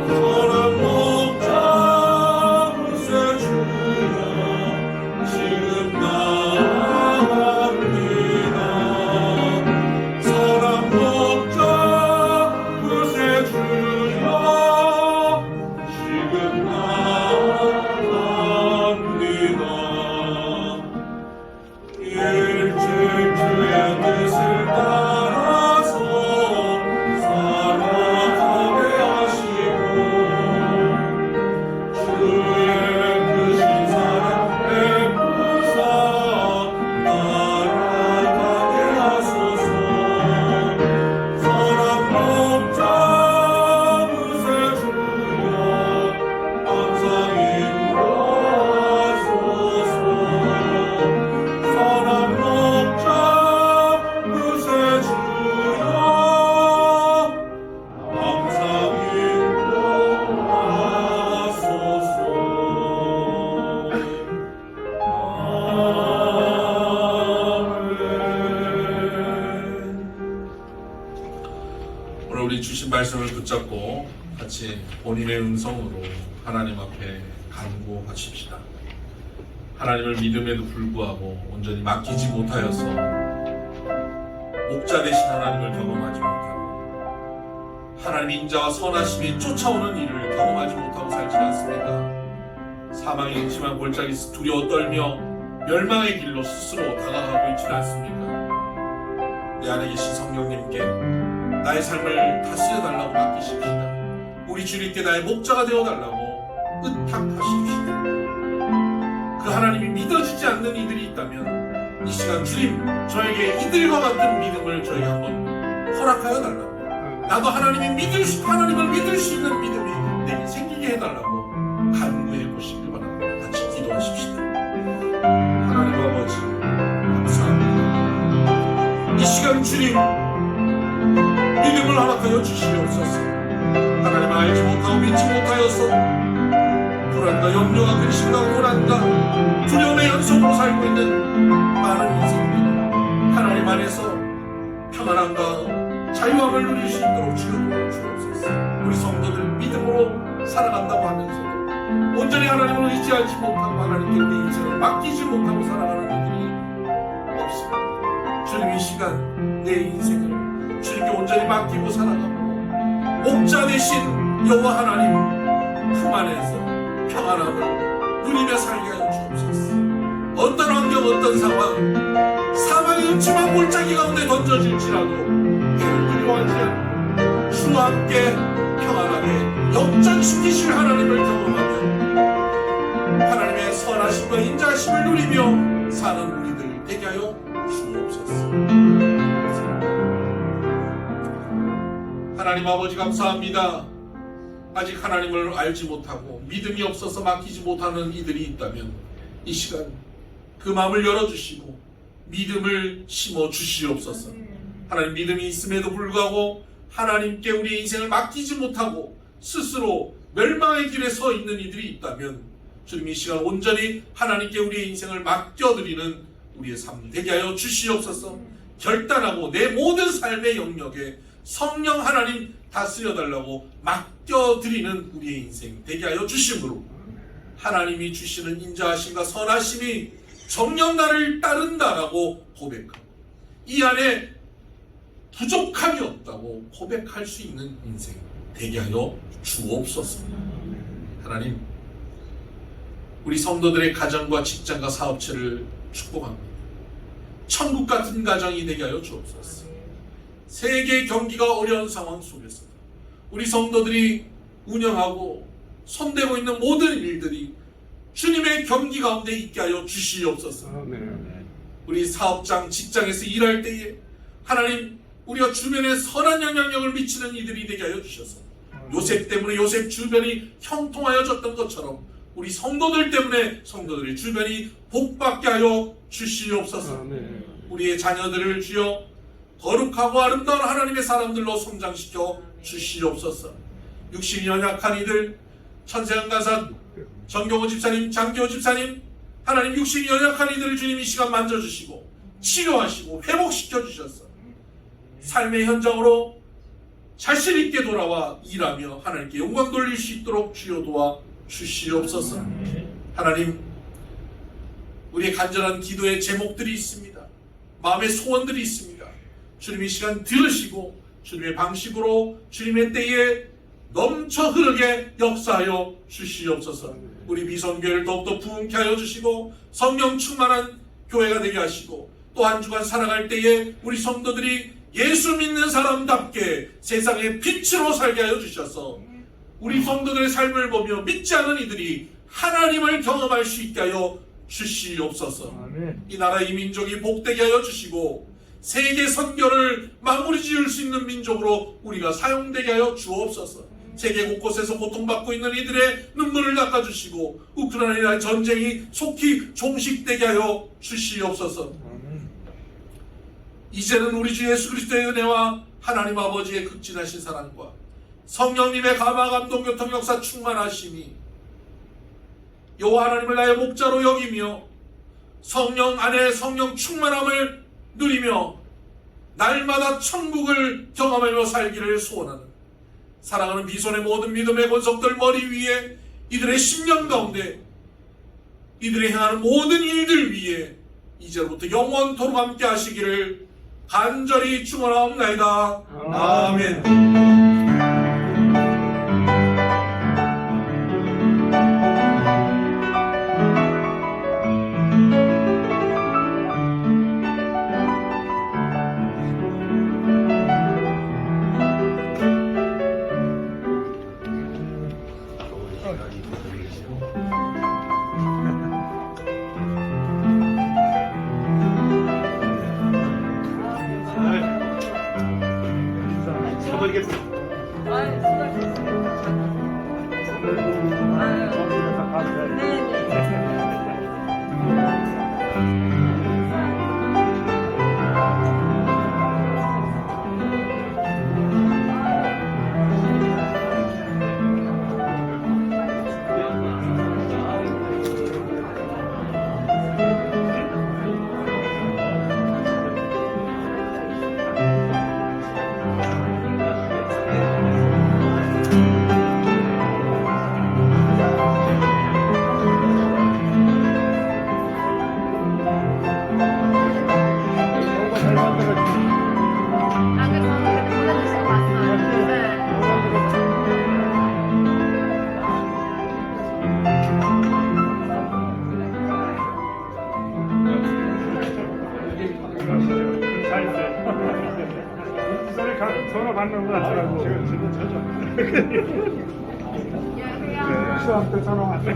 선한 목자 그새 주여 지금 나아갑니다. 선한 목자 그새 주여 지금 나아갑니다. 일찍 주의 뜻을 따라서 살아가게 하시고 주의 크신 사랑 베푸사 날아가게 하소서. 선한 목자 그새 주여 항상 인도하소서. 선한 목자 그새 주여 항상 인도하소서. 오늘 우리 주신 말씀을 붙잡고 같이 본인의 음성으로 하나님 앞에 간구하십시다. 하나님을 믿음에도 불구하고 온전히 맡기지 못하여서 목자 되신 하나님을 경험하지 못하고 하나님의 인자와 선하심이 쫓아오는 일을 경험하지 못하고 살지 않습니까? 사망의 음침한 골짜기에서 두려워 떨며 멸망의 길로 스스로 다가가고 있지는 않습니까? 내 안에 계신 성령님께 나의 삶을 다스려달라고 맡기십시다. 우리 주님께 나의 목자가 되어달라고 의탁하십시오. 그 하나님이 믿어지지 않는 이들이 있다면 이 시간 주님 저에게 이들과 같은 믿음을 저에게 한번 허락하여 달라고, 나도 하나님을 믿을 수 있는 믿음이 내게 생기게 해달라고 간구해 보시길 바랍니다. 같이 기도하십시다. 하나님 아버지 감사합니다. 이 시간 주님 믿음을 허락하여 주시옵소서. 하나님 알지 못하고 믿지 못하여서 불안과 염려와 근심과 고난과 두려움의 연속으로 살고 있는 많은 인생들, 하나님 안에서 평안함과 자유함을 누릴 수 있도록 주여 주옵소서. 우리 성도들 믿음으로 살아간다고 하면서도 온전히 하나님을 의지하지 못하고 하나님께 우리 인생을 맡기지 못하고 살아가는 이들이 없습니다. 주님 이 시간 내 인생을 주님께 온전히 맡기고 살아가고 목자 되신 여호와 하나님 품 안에서 평안함을 누리며 살게 하여 주옵소서. 어떤 환경 어떤 상황 사망의 음침한 골짜기 가운데 던져질지라도 해를 두려워하지 않고 주와 함께 평안하게 역전시키실 하나님을 경험하며 하나님의 선하심과 인자하심을 누리며 사는 우리들 되게 하여 주옵소서. 하나님 아버지 감사합니다. 아직 하나님을 알지 못하고 믿음이 없어서 맡기지 못하는 이들이 있다면 이 시간 그 마음을 열어주시고 믿음을 심어 주시옵소서. 하나님 믿음이 있음에도 불구하고 하나님께 우리의 인생을 맡기지 못하고 스스로 멸망의 길에 서 있는 이들이 있다면 주님 이 시간 온전히 하나님께 우리의 인생을 맡겨드리는 우리의 삶 되게 하여 주시옵소서. 결단하고 내 모든 삶의 영역에 성령 하나님 다스려달라고 맡겨드리는 우리의 인생 되게 하여 주심으로 하나님이 주시는 인자하심과 선하심이 정녕 나를 따른다라고 고백하고 이 안에 부족함이 없다고 고백할 수 있는 인생 되게 하여 주옵소서. 하나님 우리 성도들의 가정과 직장과 사업체를 축복합니다. 천국 같은 가정이 되게 하여 주옵소서. 세계 경기가 어려운 상황 속에서 우리 성도들이 운영하고 손대고 있는 모든 일들이 주님의 경기 가운데 있게 하여 주시옵소서. 우리 사업장 직장에서 일할 때에 하나님 우리가 주변에 선한 영향력을 미치는 이들이 되게 하여 주셔서 요셉 때문에 요셉 주변이 형통하여졌던 것처럼 우리 성도들 때문에 성도들의 주변이 복받게 하여 주시옵소서. 우리의 자녀들을 주여 거룩하고 아름다운 하나님의 사람들로 성장시켜 주시옵소서. 육신이 연약한 이들 천세한가사 정경호 집사님, 장기호 집사님, 하나님 육신이 연약한 이들을 주님 이 시간 만져주시고 치료하시고 회복시켜 주셔서 삶의 현장으로 자신 있게 돌아와 일하며 하나님께 영광 돌릴 수 있도록 주여 도와 주시옵소서. 하나님 우리의 간절한 기도의 제목들이 있습니다. 마음의 소원들이 있습니다. 주님 이 시간 들으시고 주님의 방식으로 주님의 때에 넘쳐 흐르게 역사하여 주시옵소서. 우리 미선교회를 더욱더 부흥케 하여 주시고 성령 충만한 교회가 되게 하시고 또 한 주간 살아갈 때에 우리 성도들이 예수 믿는 사람답게 세상의 빛으로 살게 하여 주셔서 우리 성도들의 삶을 보며 믿지 않은 이들이 하나님을 경험할 수 있게 하여 주시옵소서. 이 나라 이 민족이 복되게 하여 주시고 세계 선교를 마무리 지을 수 있는 민족으로 우리가 사용되게 하여 주옵소서. 세계 곳곳에서 고통받고 있는 이들의 눈물을 닦아주시고 우크라이나 전쟁이 속히 종식되게 하여 주시옵소서. 이제는 우리 주 예수 그리스도의 은혜와 하나님 아버지의 극진하신 사랑과 성령님의 감화 감동 교통 역사 충만하심이 여호와 하나님을 나의 목자로 여기며 성령 안에 성령 충만함을 누리며 날마다 천국을 경험하며 살기를 소원하는 사랑하는 비손의 모든 믿음의 권속들 머리 위에 이들의 심령 가운데 이들이 행하는 모든 일들 위에 이제부터 영원토록 함께 하시기를 간절히 축원하옵나이다. 아멘. 전화 받는 거 같더라고. 지금 수학도 전화 왔네.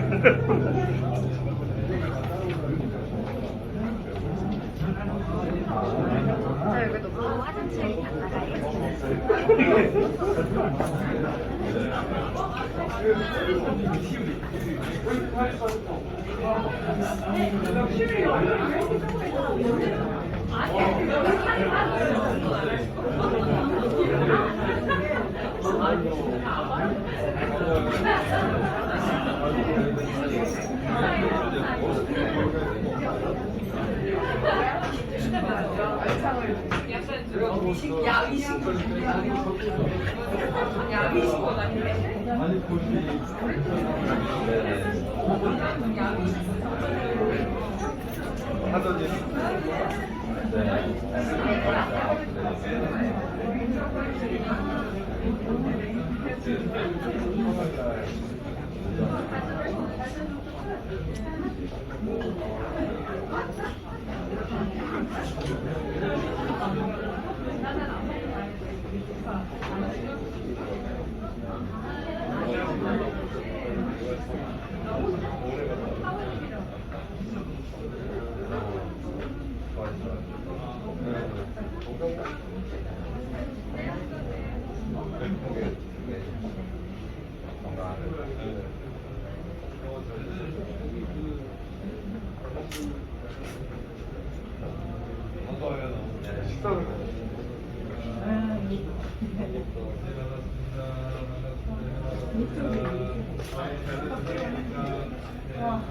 와.